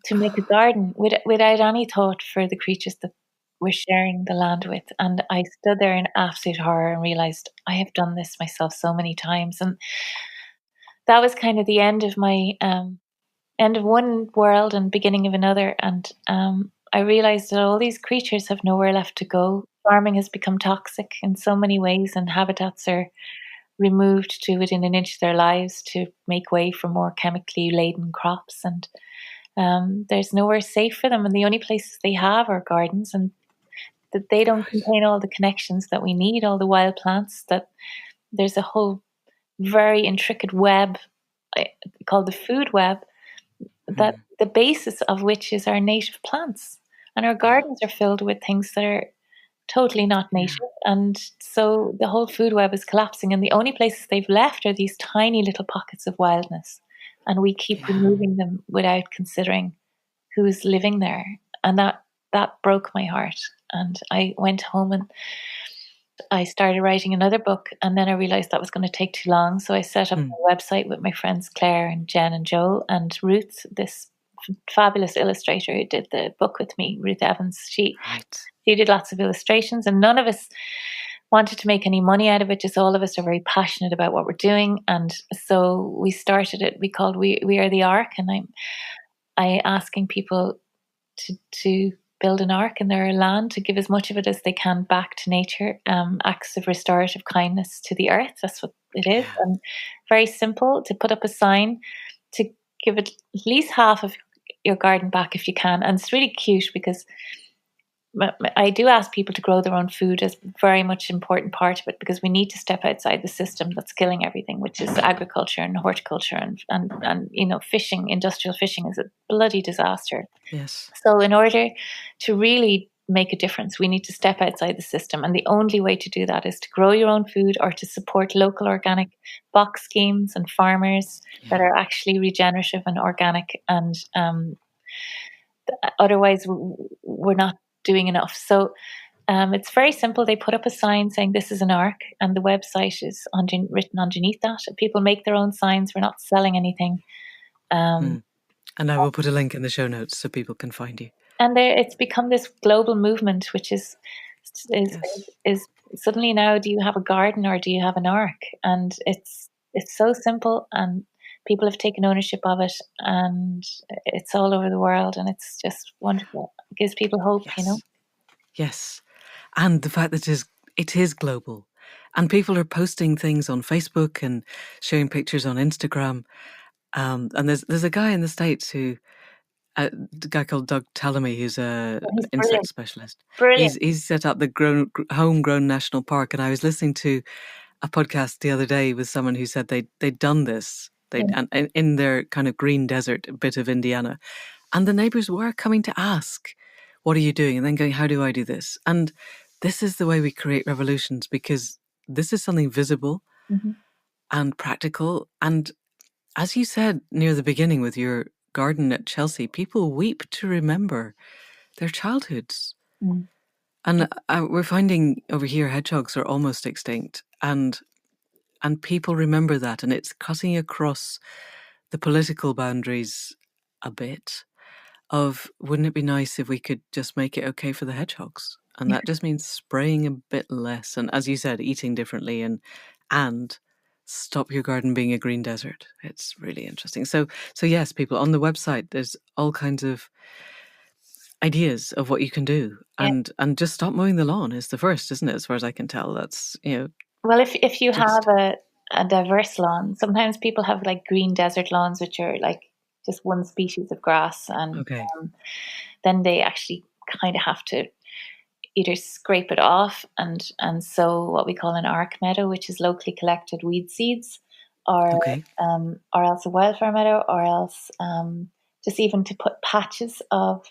to make a garden without any thought for the creatures that we're sharing the land with. And I stood there in absolute horror and realized I have done this myself so many times. And that was kind of the end of my end of one world and beginning of another. And I realized that all these creatures have nowhere left to go. Farming has become toxic in so many ways, and habitats are removed to within an inch of their lives to make way for more chemically laden crops. And there's nowhere safe for them. And the only places they have are gardens, and that they don't contain all the connections that we need, all the wild plants, that there's a whole very intricate web called the food web, that the basis of which is our native plants. And our gardens are filled with things that are totally not native. And so the whole food web is collapsing. And the only places they've left are these tiny little pockets of wildness. And we keep removing them without considering who is living there. And that broke my heart. And I went home and I started writing another book, and then I realized that was going to take too long. So I set up a website with my friends Claire and Jen and Joel and Ruth, this fabulous illustrator who did the book with me, Ruth Evans. She did lots of illustrations, and none of us wanted to make any money out of it. Just all of us are very passionate about what we're doing. And so we started it. We called We Are the Ark, and I asking people to build an ark in their land, to give as much of it as they can back to nature, acts of restorative kindness to the earth. That's what it is. And very simple, to put up a sign, to give it at least half of your garden back if you can. And it's really cute because I do ask people to grow their own food as very much important part of it, because we need to step outside the system that's killing everything, which is agriculture and horticulture and fishing. Industrial fishing is a bloody disaster. Yes. So in order to really make a difference, we need to step outside the system. And the only way to do that is to grow your own food or to support local organic box schemes and farmers that are actually regenerative and organic. And otherwise, we're not doing enough. So it's very simple. They put up a sign saying this is an ark, and the website is written underneath that. People make their own signs. We're not selling anything. And I will put a link in the show notes so people can find you. And it's become this global movement, which is suddenly now, do you have a garden or do you have an ark? And it's so simple, and people have taken ownership of it, and it's all over the world, and it's just wonderful. It gives people hope, Yes. And the fact that it is global, and people are posting things on Facebook and sharing pictures on Instagram. And there's a guy in the States who, a guy called Doug Tallamy, who's a insect specialist. Brilliant. He's set up the homegrown national park, and I was listening to a podcast the other day with someone who said they'd done this. And in their kind of green desert bit of Indiana, and the neighbors were coming to ask, "What are you doing?" and then going, "How do I do this?" And this is the way we create revolutions, because this is something visible and practical. And as you said near the beginning with your garden at Chelsea, people weep to remember their childhoods. And we're finding over here hedgehogs are almost extinct. And and people remember that, and it's cutting across the political boundaries a bit of, wouldn't it be nice if we could just make it okay for the hedgehogs? And that just means spraying a bit less, and as you said, eating differently, and stop your garden being a green desert. It's really interesting. So yes, people, on the website there's all kinds of ideas of what you can do, Yeah. and just stop mowing the lawn is the first, isn't it? As far as I can tell, that's, Well, if you just have a diverse lawn, sometimes people have like green desert lawns, which are like just one species of grass, and okay. then they actually kind of have to either scrape it off and sow what we call an arc meadow, which is locally collected weed seeds, Okay. or else a wildflower meadow, or else just even to put patches of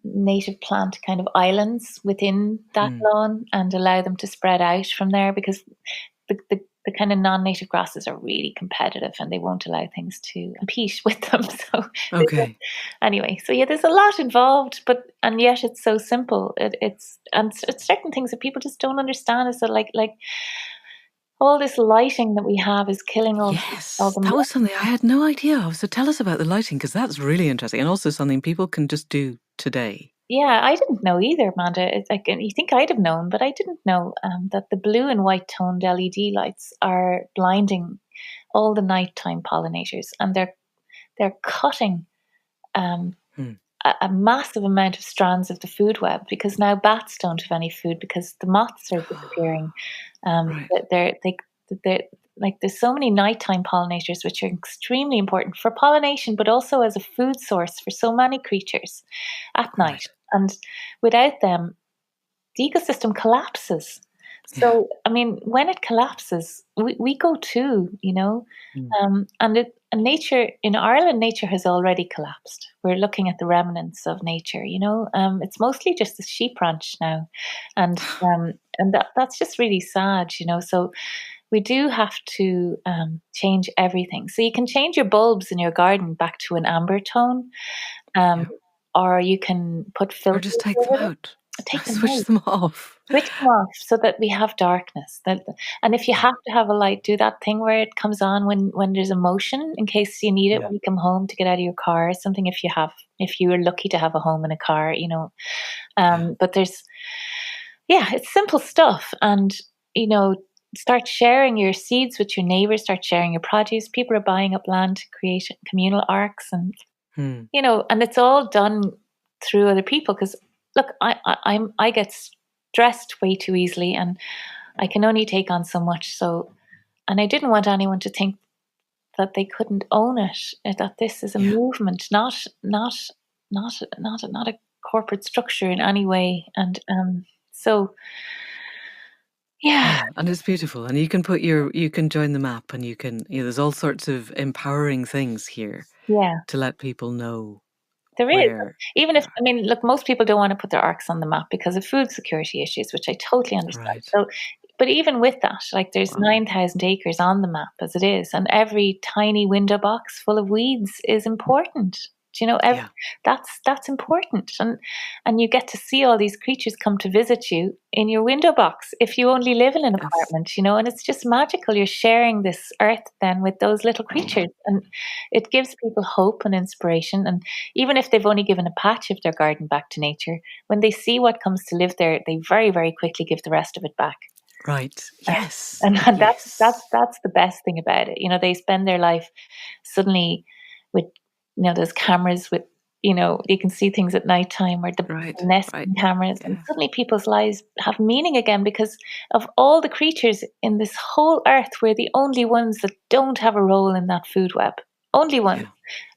native plant kind of islands within that lawn and allow them to spread out from there, because the kind of non-native grasses are really competitive and they won't allow things to compete with them. So Okay. anyway, so yeah, there's a lot involved, and yet it's so simple. It's certain things that people just don't understand is that like all this lighting that we have is killing all Yes, the that was something I had no idea of. So tell us about the lighting, because that's really interesting, and also something people can just do today. Yeah, I didn't know either, Amanda. It's like, you think I'd have known, but I didn't know that the blue and white toned LED lights are blinding all the nighttime pollinators, and they're cutting a massive amount of strands of the food web, because now bats don't have any food because the moths are disappearing. Right. They're like, there's so many nighttime pollinators, which are extremely important for pollination, but also as a food source for so many creatures at night. Right. And without them, the ecosystem collapses. Yeah. So, I mean, when it collapses, we go too, and nature in Ireland, nature has already collapsed. We're looking at the remnants of nature, It's mostly just a sheep ranch now, and that's just really sad, So we do have to change everything. So you can change your bulbs in your garden back to an amber tone, or you can put Or filters just take them over them. out. Take them Switch out. them off. Switch them off so that we have darkness. And if you have to have a light, do that thing where it comes on when there's a motion, in case you need it when you come home to get out of your car. Something if you were lucky to have a home and a car, But it's simple stuff, and start sharing your seeds with your neighbors. Start sharing your produce. People are buying up land to create communal arcs, and and it's all done through other people. Because look, I get stressed way too easily, and I can only take on so much. So, and I didn't want anyone to think that they couldn't own it. That this is a movement, not a corporate structure in any way. And so, yeah, and it's beautiful, and you can join the map, and you can, there's all sorts of empowering things here. Yeah, to let people know. There is. Where, Even if, I mean, look, most people don't want to put their arcs on the map because of food security issues, which I totally understand. right. So, but even with that, like, there's 9,000 acres on the map as it is, and every tiny window box full of weeds is important. Do you know? That's important, and you get to see all these creatures come to visit you in your window box if you only live in an apartment, and it's just magical. You're sharing this earth then with those little creatures, and it gives people hope and inspiration. And even if they've only given a patch of their garden back to nature, when they see what comes to live there, they very, very quickly give the rest of it back. Right. Yes. And that's the best thing about it. They spend their life suddenly with those cameras with, you can see things at nighttime, or the nesting cameras, and suddenly people's lives have meaning again, because of all the creatures in this whole earth, we're the only ones that don't have a role in that food web. Only one.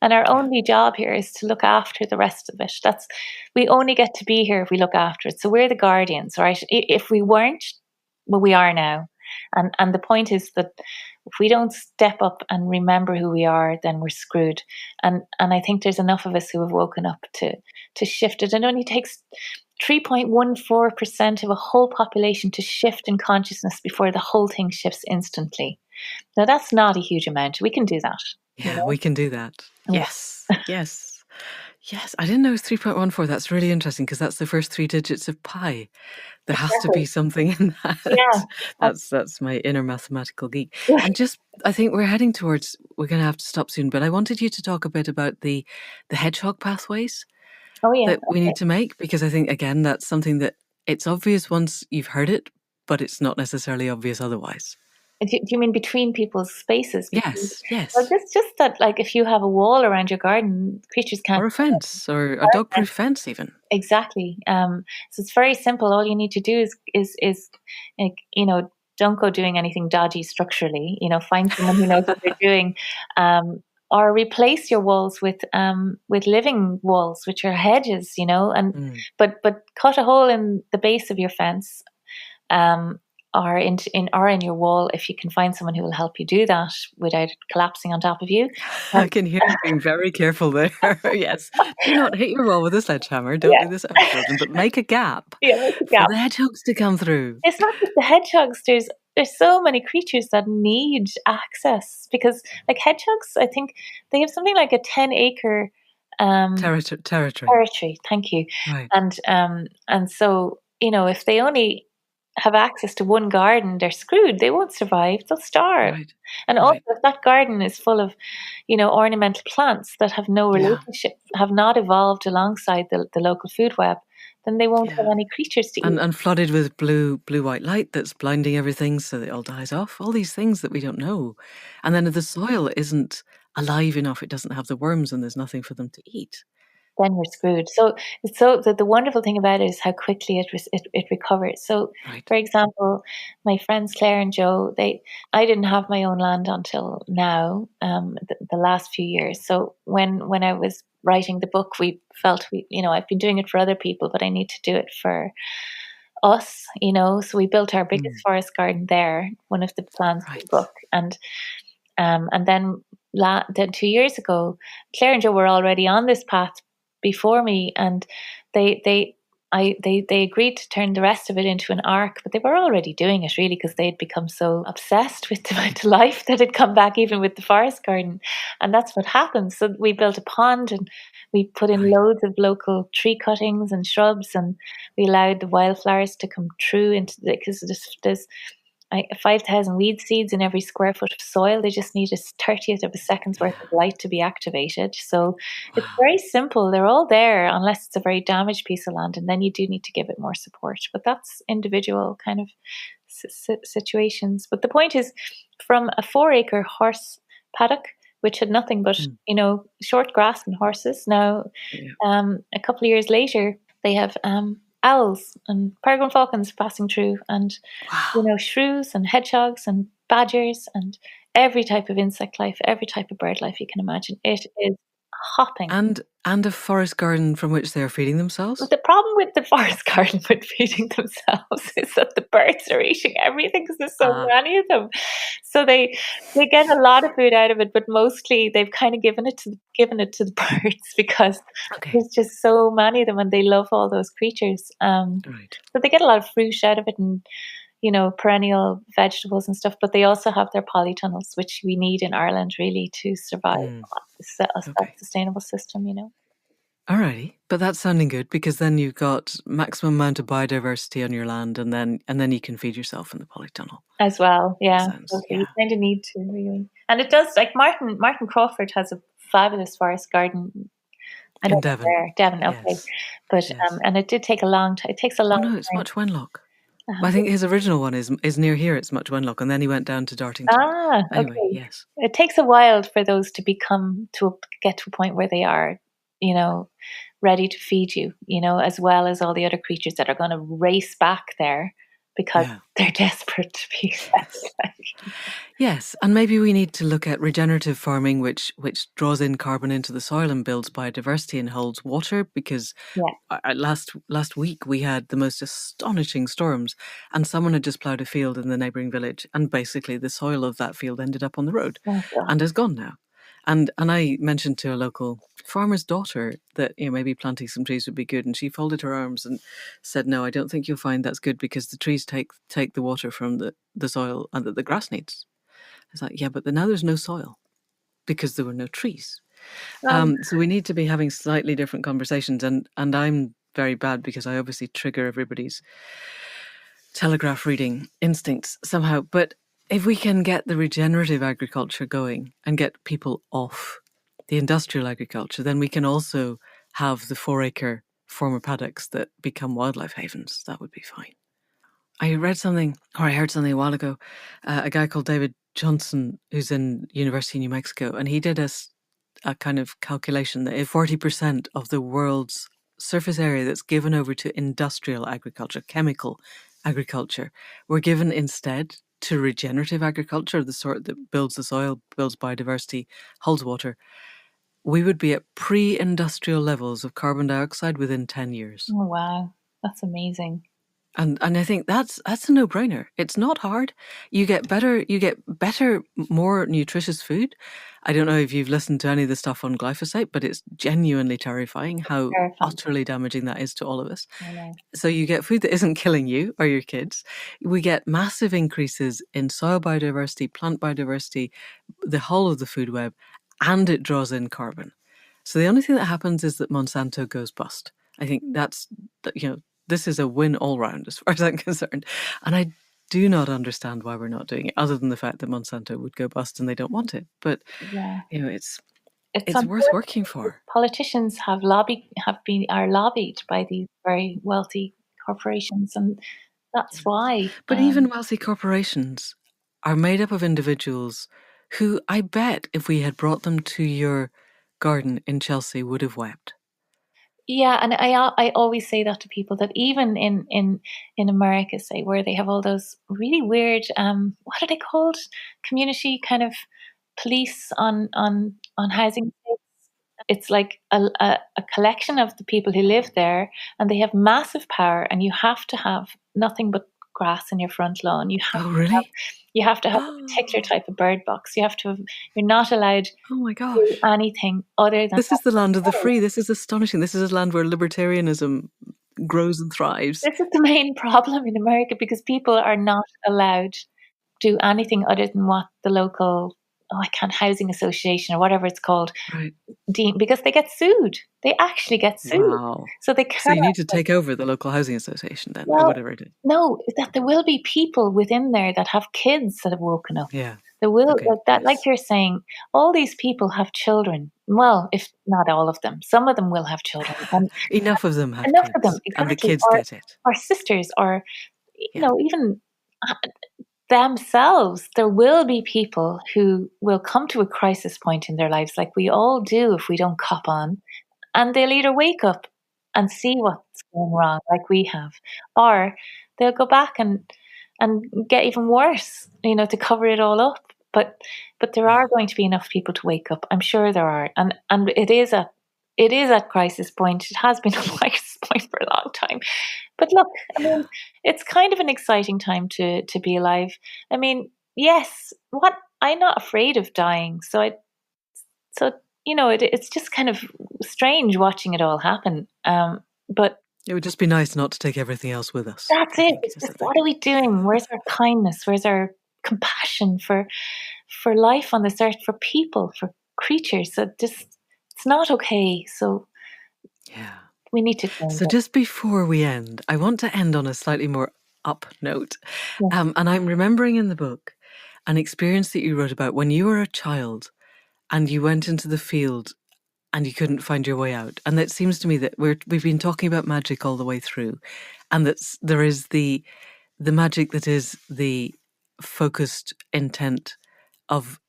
And our only job here is to look after the rest of it. We only get to be here if we look after it. So we're the guardians, right? If we weren't, well, we are now. And the point is that if we don't step up and remember who we are, then we're screwed. And I think there's enough of us who have woken up to shift it. It only takes 3.14% of a whole population to shift in consciousness before the whole thing shifts instantly. Now, that's not a huge amount. We can do that. Yeah, we can do that. Yes. Yes. Yes, I didn't know it was 3.14. That's really interesting because that's the first 3 digits of pi. There has to Exactly. be something in Yeah. that. That's my inner mathematical geek. And just, I think we're heading towards, we're going to have to stop soon, but I wanted you to talk a bit about the hedgehog pathways Oh yeah. that we Okay. need to make, because I think, again, that's something that it's obvious once you've heard it, but it's not necessarily obvious otherwise. Do you mean between people's spaces? Between, Yes, well, yes. just that, like, if you have a wall around your garden, creatures can't. Or a fence, or a dog-proof fence even. Exactly. So it's very simple. All you need to do is like, don't go doing anything dodgy structurally. Find someone who knows what they're doing, or replace your walls with living walls, which are hedges. And Mm. but cut a hole in the base of your fence, um, or in your wall, if you can find someone who will help you do that without it collapsing on top of you. I Um, can hear you being very careful there. Yes. Do not hit your wall with a sledgehammer. Don't yeah, do this at home, children, but make a gap yeah, make a for gap. the hedgehogs to come through. It's not just the hedgehogs. There's so many creatures that need access, because, like, hedgehogs, I think they have something like a 10-acre Territory. territory. Thank you. Right, And so, if they only have access to one garden, they're screwed. They won't survive. They'll starve. right, And also, right. if that garden is full of, ornamental plants that have no Yeah, relationship, have not evolved alongside the local food web, then they won't have yeah. any creatures to eat. And flooded with blue-white light that's blinding everything so it all dies off. All these things that we don't know. And then if the soil isn't alive enough, it doesn't have the worms and there's nothing for them to eat. Then you're screwed. So the wonderful thing about it is how quickly it recovers. So, Right. for example, my friends Claire and Joe, I didn't have my own land until now, the last few years. So when I was writing the book, we felt I've been doing it for other people, but I need to do it for us. So we built our biggest Mm, forest garden there, one of the plans for the right. book, and then 2 years ago, Claire and Joe were already on this path before me, and they they they agreed to turn the rest of it into an arc, but they were already doing it, really, because they'd become so obsessed with the life that had come back even with the forest garden, and that's what happened. So we built a pond, and we put in Right. loads of local tree cuttings and shrubs, and we allowed the wildflowers to come true because there's 5,000 weed seeds in every square foot of soil. They just need a 30th of a second's worth Yeah. of light to be activated. So it's Wow. very simple. They're all there, unless it's a very damaged piece of land, and then you do need to give it more support. But that's individual kind of situations. But the point is, from a 4-acre horse paddock, which had nothing but Mm, short grass and horses, now yeah. a couple of years later, they have owls and peregrine falcons passing through, and Wow. shrews and hedgehogs and badgers and every type of insect life, every type of bird life you can imagine. It is hopping. And a forest garden from which they are feeding But themselves? the problem with the forest garden with feeding themselves is that the birds are eating everything, because there's so Ah, many of them. So they get a lot of food out of it, but mostly they've kind of given it to the birds, because okay. there's just so many of them, and they love all those creatures. Right. So they get a lot of fruit out of it, and perennial vegetables and stuff, but they also have their polytunnels, which we need in Ireland, really, to survive Mm, a okay. sustainable system. Alrighty. But that's sounding good, because then you've got maximum amount of biodiversity on your land, and then you can feed yourself in the polytunnel. As well. That Yeah. sounds, So you yeah. kind of need to, really. And it does, like, Martin Crawford has a fabulous forest garden. I In don't know Devon. where, Devon, okay. Yes. But Yes. and it did take a long time. It takes a Oh long no, it's time. Much Wenlock. I Uh, think his original one is near here. It's Much Wenlock, and then he went down to Dartington. Anyway, Okay. yes. It takes a while for those to get to a point where they are, you know, ready to feed you, as well as all the other creatures that are going to race back there because Yeah. they're desperate to be Yes. fed. Yes, and maybe we need to look at regenerative farming, which draws in carbon into the soil and builds biodiversity and holds water. Because Yeah. last week we had the most astonishing storms, and someone had just ploughed a field in the neighbouring village, and basically the soil of that field ended up on the road, Oh God. and is gone now. And I mentioned to a local farmer's daughter that maybe planting some trees would be good, and she folded her arms and said, "No, I don't think you'll find that's good, because the trees take the water from the soil and that the grass needs." It's like, yeah, but now there's no soil because there were no trees. So we need to be having slightly different conversations, and I'm very bad because I obviously trigger everybody's telegraph reading instincts somehow. But if we can get the regenerative agriculture going and get people off the industrial agriculture, then we can also have the 4-acre former paddocks that become wildlife havens. That would be fine. I read something, or I heard something a while ago, a guy called David Johnson, who's in University of New Mexico, and he did a kind of calculation that if 40% of the world's surface area that's given over to industrial agriculture, chemical agriculture, were given instead to regenerative agriculture, the sort that builds the soil, builds biodiversity, holds water, we would be at pre-industrial levels of carbon dioxide within 10 years. Oh, wow. That's amazing. And I think that's a no-brainer. It's not hard. You get better, more nutritious food. I don't know if you've listened to any of the stuff on glyphosate, but it's genuinely terrifying how utterly damaging that is to all of us. I know. So you get food that isn't killing you or your kids. We get massive increases in soil biodiversity, plant biodiversity, the whole of the food web, and it draws in carbon. So the only thing that happens is that Monsanto goes bust. I think that's, this is a win all round as far as I'm concerned. And I do not understand why we're not doing it, other than the fact that Monsanto would go bust and they don't want it. But, it's worth working for. Politicians are lobbied by these very wealthy corporations, and that's why. But even wealthy corporations are made up of individuals who, I bet, if we had brought them to your garden in Chelsea, would have wept. Yeah, and I always say that to people, that even in America, say, where they have all those really weird what are they called, community kind of police on housing. It's like a collection of the people who live there, and they have massive power, and you have to have nothing but grass in your front lawn. You have to have a particular type of bird box. You're not allowed to do anything other than this is the land of the free. This is astonishing. This is a land where libertarianism grows and thrives. This is the main problem in America, because people are not allowed to do anything other than what the local housing association or whatever it's called, because they get sued. They actually get sued. Wow. So you need to take over the local housing association then, or whatever it is. No, that there will be people within there that have kids that have woken up. Yeah. There will, like you're saying, all these people have children. Well, if not all of them, some of them will have children. And enough of them have enough kids. Of them, exactly. And the kids get it. Or sisters, or even themselves. There will be people who will come to a crisis point in their lives, like we all do if we don't cop on, and they'll either wake up and see what's going wrong, like we have, or they'll go back and get even worse, to cover it all up. But there are going to be enough people to wake up. I'm sure there are, and it is at crisis point. It has been a crisis point for a long time. But look, I mean, it's kind of an exciting time to be alive. I mean, yes, I'm not afraid of dying. It's just kind of strange watching it all happen. But it would just be nice not to take everything else with us. That's it. It's just, what are we doing? Where's our kindness? Where's our compassion for life on this earth, for people, for creatures? So it's not okay. So we need to change. So just before we end, I want to end on a slightly more up note. And I'm remembering in the book an experience that you wrote about when you were a child and you went into the field and you couldn't find your way out. And it seems to me that we've been talking about magic all the way through, and that there is the magic that is the focused intent of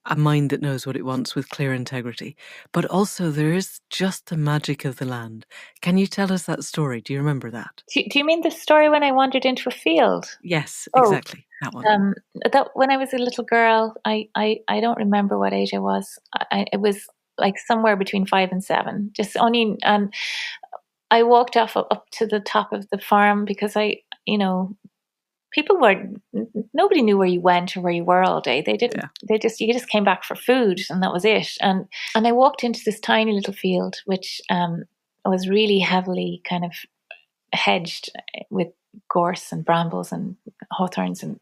a mind that knows what it wants with clear integrity. But also there is just the magic of the land. Can you tell us that story? Do you remember that? Do you mean the story when I wandered into a field? Yes, exactly. That one. That when I was a little girl, I don't remember what age I was. It was like somewhere between 5 and 7. Just only, and I walked up to the top of the farm because nobody knew where you went or where you were all day. They didn't. You just came back for food, and that was it. And I walked into this tiny little field, which was really heavily kind of hedged with gorse and brambles and hawthorns and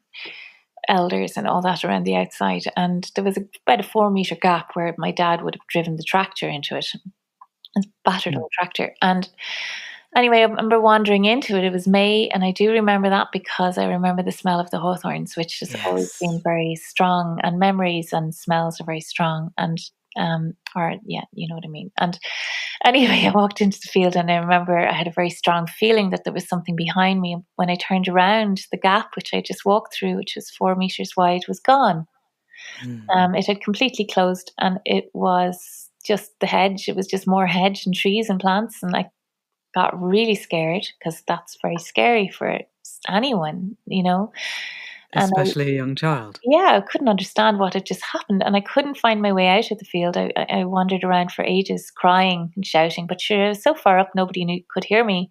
elders and all that around the outside. And there was about a 4 meter gap where my dad would have driven the tractor into it, and battered old tractor. And anyway, I remember wandering into it. It was May, and I do remember that because I remember the smell of the hawthorns, which has always been Yes. very strong, and memories and smells are very strong. And or yeah, you know what I mean. And anyway, I walked into the field, and I remember I had a very strong feeling that there was something behind me. When I turned around, the gap which I just walked through, which was 4 meters wide, was gone. Mm. It had completely closed, and it was just the hedge. It was just more hedge and trees and plants, and I got really scared because that's very scary for anyone, you know. And Especially a young child. yeah, I couldn't understand what had just happened, and I couldn't find my way out of the field. I wandered around for ages, crying and shouting, but sure, I was so far up, nobody could hear me.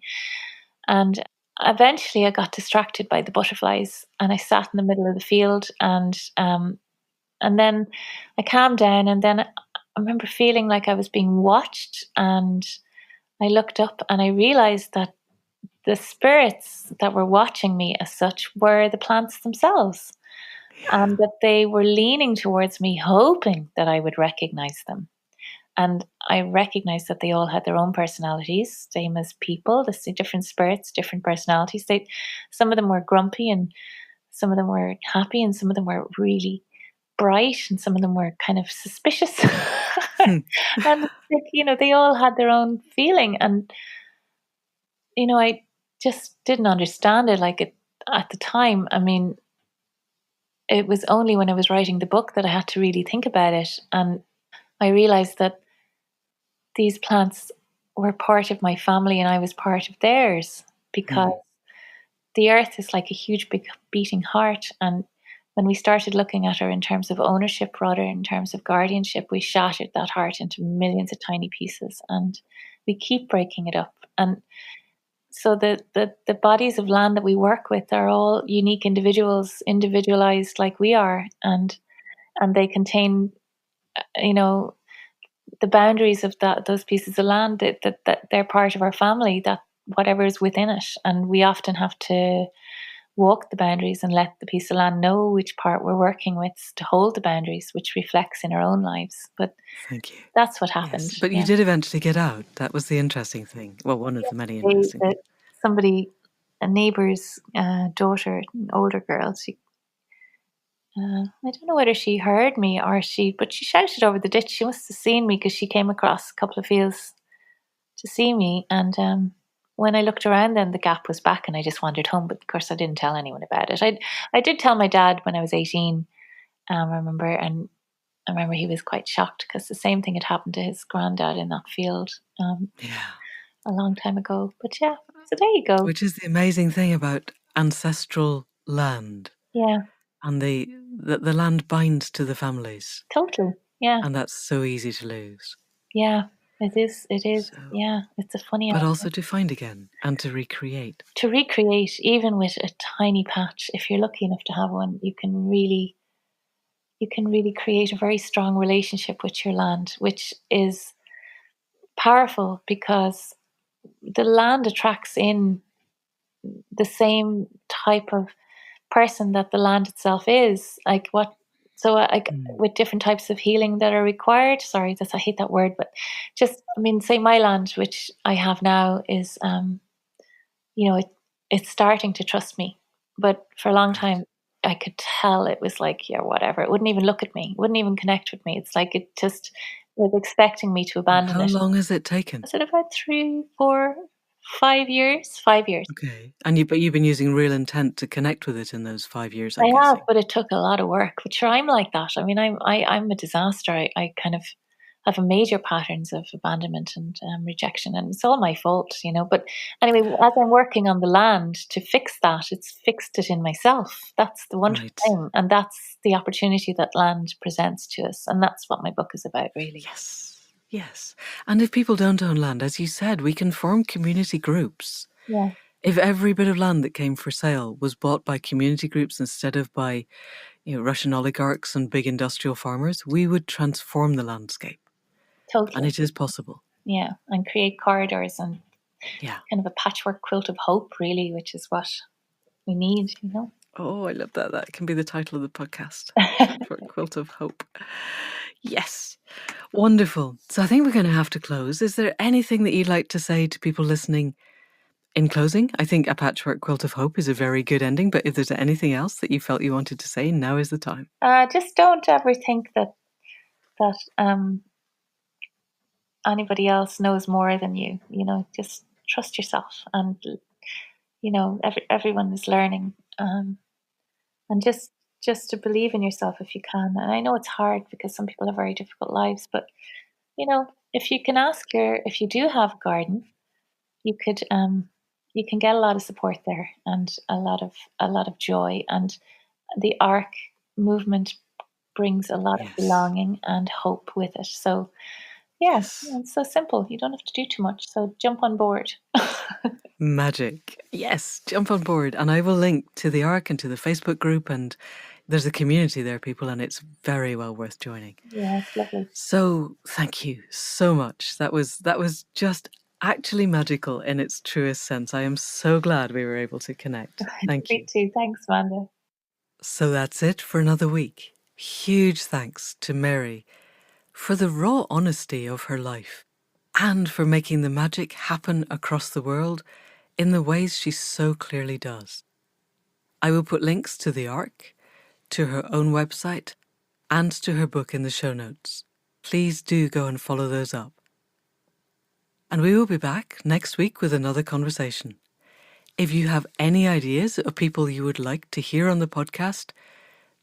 And eventually, I got distracted by the butterflies, and I sat in the middle of the field, and then I calmed down, and then I remember feeling like I was being watched, and I looked up, and I realized that the spirits that were watching me as such were the plants themselves, Yeah. and that they were leaning towards me, hoping that I would recognize them. And I recognized that they all had their own personalities, same as people. The different spirits, different personalities. Some of them were grumpy, and some of them were happy, and some of them were really bright, and some of them were kind of suspicious. And like, they all had their own feeling, and I just didn't understand it like it at the time. I mean, it was only when I was writing the book that I had to really think about it, and I realized that these plants were part of my family and I was part of theirs, because Mm. the earth is like a huge big beating heart. And when we started looking at her in terms of ownership, rather in terms of guardianship, we shattered that heart into millions of tiny pieces, and we keep breaking it up. And so the bodies of land that we work with are all unique individuals, individualized like we are, and they contain, you know, the boundaries of those pieces of land, that they're part of our family, that whatever is within it. And we often have to walk the boundaries and let the piece of land know which part we're working with to hold the boundaries, which reflects in our own lives. But Thank you. that's what happened. Yes. But you Yeah. did eventually get out. That was the interesting thing. Well, one of the many They, interesting the, things. somebody, a neighbour's daughter, an older girl, I don't know whether she heard me but she shouted over the ditch. She must have seen me because she came across a couple of fields to see me. And when I looked around, then the gap was back, and I just wandered home. But of course, I didn't tell anyone about it. I did tell my dad when I was 18. I remember, and I remember he was quite shocked because the same thing had happened to his granddad in that field Yeah. a long time ago. But yeah, so there you go. Which is the amazing thing about ancestral land. Yeah, And the land binds to the families. totally. Yeah, And that's so easy to lose. yeah. It is. It is. So, Yeah, it's a funny but element. also to find again and to recreate. To recreate, even with a tiny patch, if you're lucky enough to have one, you can really create a very strong relationship with your land, which is powerful because the land attracts in the same type of person that the land itself is. Like what? So, like Mm. with different types of healing that are required. Sorry, I hate that word, but just, I mean, say my land, which I have now, is, it's starting to trust me. But for a long Right. time, I could tell it was like, yeah, whatever. It wouldn't even look at me, wouldn't even connect with me. It's like it just was expecting me to And abandon how it. long has it taken? Was it about 3, 4, 5 years? 5 years. Okay. But you've been using real intent to connect with it in those 5 years, I I'm have, guessing. but it took a lot of work. But sure, I'm like that. I mean, I'm a disaster. I kind of have a major patterns of abandonment and rejection, and it's all my fault. But anyway, as I'm working on the land to fix that, it's fixed it in myself. That's the wonderful Right. thing, and that's the opportunity that land presents to us, and that's what my book is about, really. Yes. Yes. And if people don't own land, as you said, we can form community groups. Yeah, If every bit of land that came for sale was bought by community groups instead of by Russian oligarchs and big industrial farmers, we would transform the landscape. And totally. it is possible. Yeah, and create corridors and Yeah. kind of a patchwork quilt of hope, really, which is what we need. Oh, I love that. That can be the title of the podcast. Patchwork Quilt of Hope. Yes. Wonderful. So I think we're going to have to close. Is there anything that you'd like to say to people listening in closing? I think a patchwork quilt of hope is a very good ending, but if there's anything else that you felt you wanted to say, now is the time. Just don't ever think that anybody else knows more than you. Just trust yourself, and everyone is learning, and just to believe in yourself if you can. And I know it's hard because some people have very difficult lives, but if you can if you do have a garden, you can get a lot of support there, and a lot of joy, and the arc movement brings a lot of Yes. belonging and hope with it. So yeah, it's so simple. You don't have to do too much. So jump on board. Magic. Yes, jump on board. And I will link to the ARC and to the Facebook group, and there's a community there, people, and it's very well worth joining. Yeah, it's lovely. So thank you so much. That was just actually magical in its truest sense. I am so glad we were able to connect. Thank you. Me too. Thanks, Amanda. So that's it for another week. Huge thanks to Mary for the raw honesty of her life and for making the magic happen across the world in the ways she so clearly does. I will put links to the ARC, to her own website, and to her book in the show notes. Please do go and follow those up. And we will be back next week with another conversation. If you have any ideas of people you would like to hear on the podcast,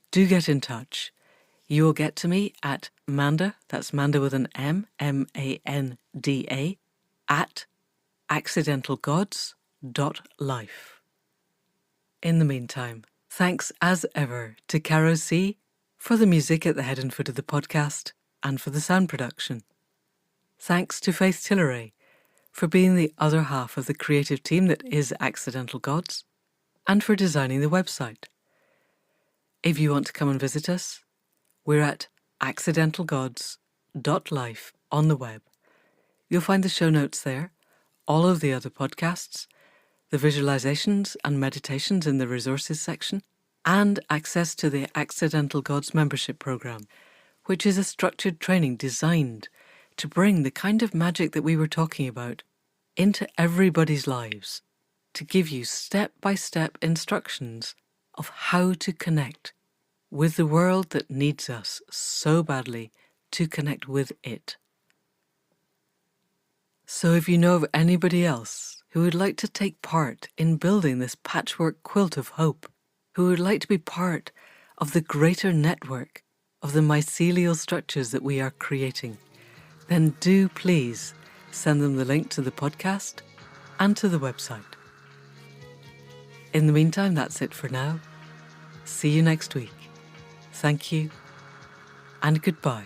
do get in touch. You will get to me at Manda, that's Manda with an M, M-A-N-D-A, at accidentalgods.life. In the meantime, thanks as ever to Caro C for the music at the head and foot of the podcast and for the sound production. Thanks to Faith Tilleray for being the other half of the creative team that is Accidental Gods and for designing the website. If you want to come and visit us, we're at accidentalgods.life on the web. You'll find the show notes there, all of the other podcasts, the visualizations and meditations in the resources section, and access to the Accidental Gods membership program, which is a structured training designed to bring the kind of magic that we were talking about into everybody's lives, to give you step-by-step instructions of how to connect with the world that needs us so badly to connect with it. So if you know of anybody else who would like to take part in building this patchwork quilt of hope, who would like to be part of the greater network of the mycelial structures that we are creating, then do please send them the link to the podcast and to the website. In the meantime, that's it for now. See you next week. Thank you and goodbye.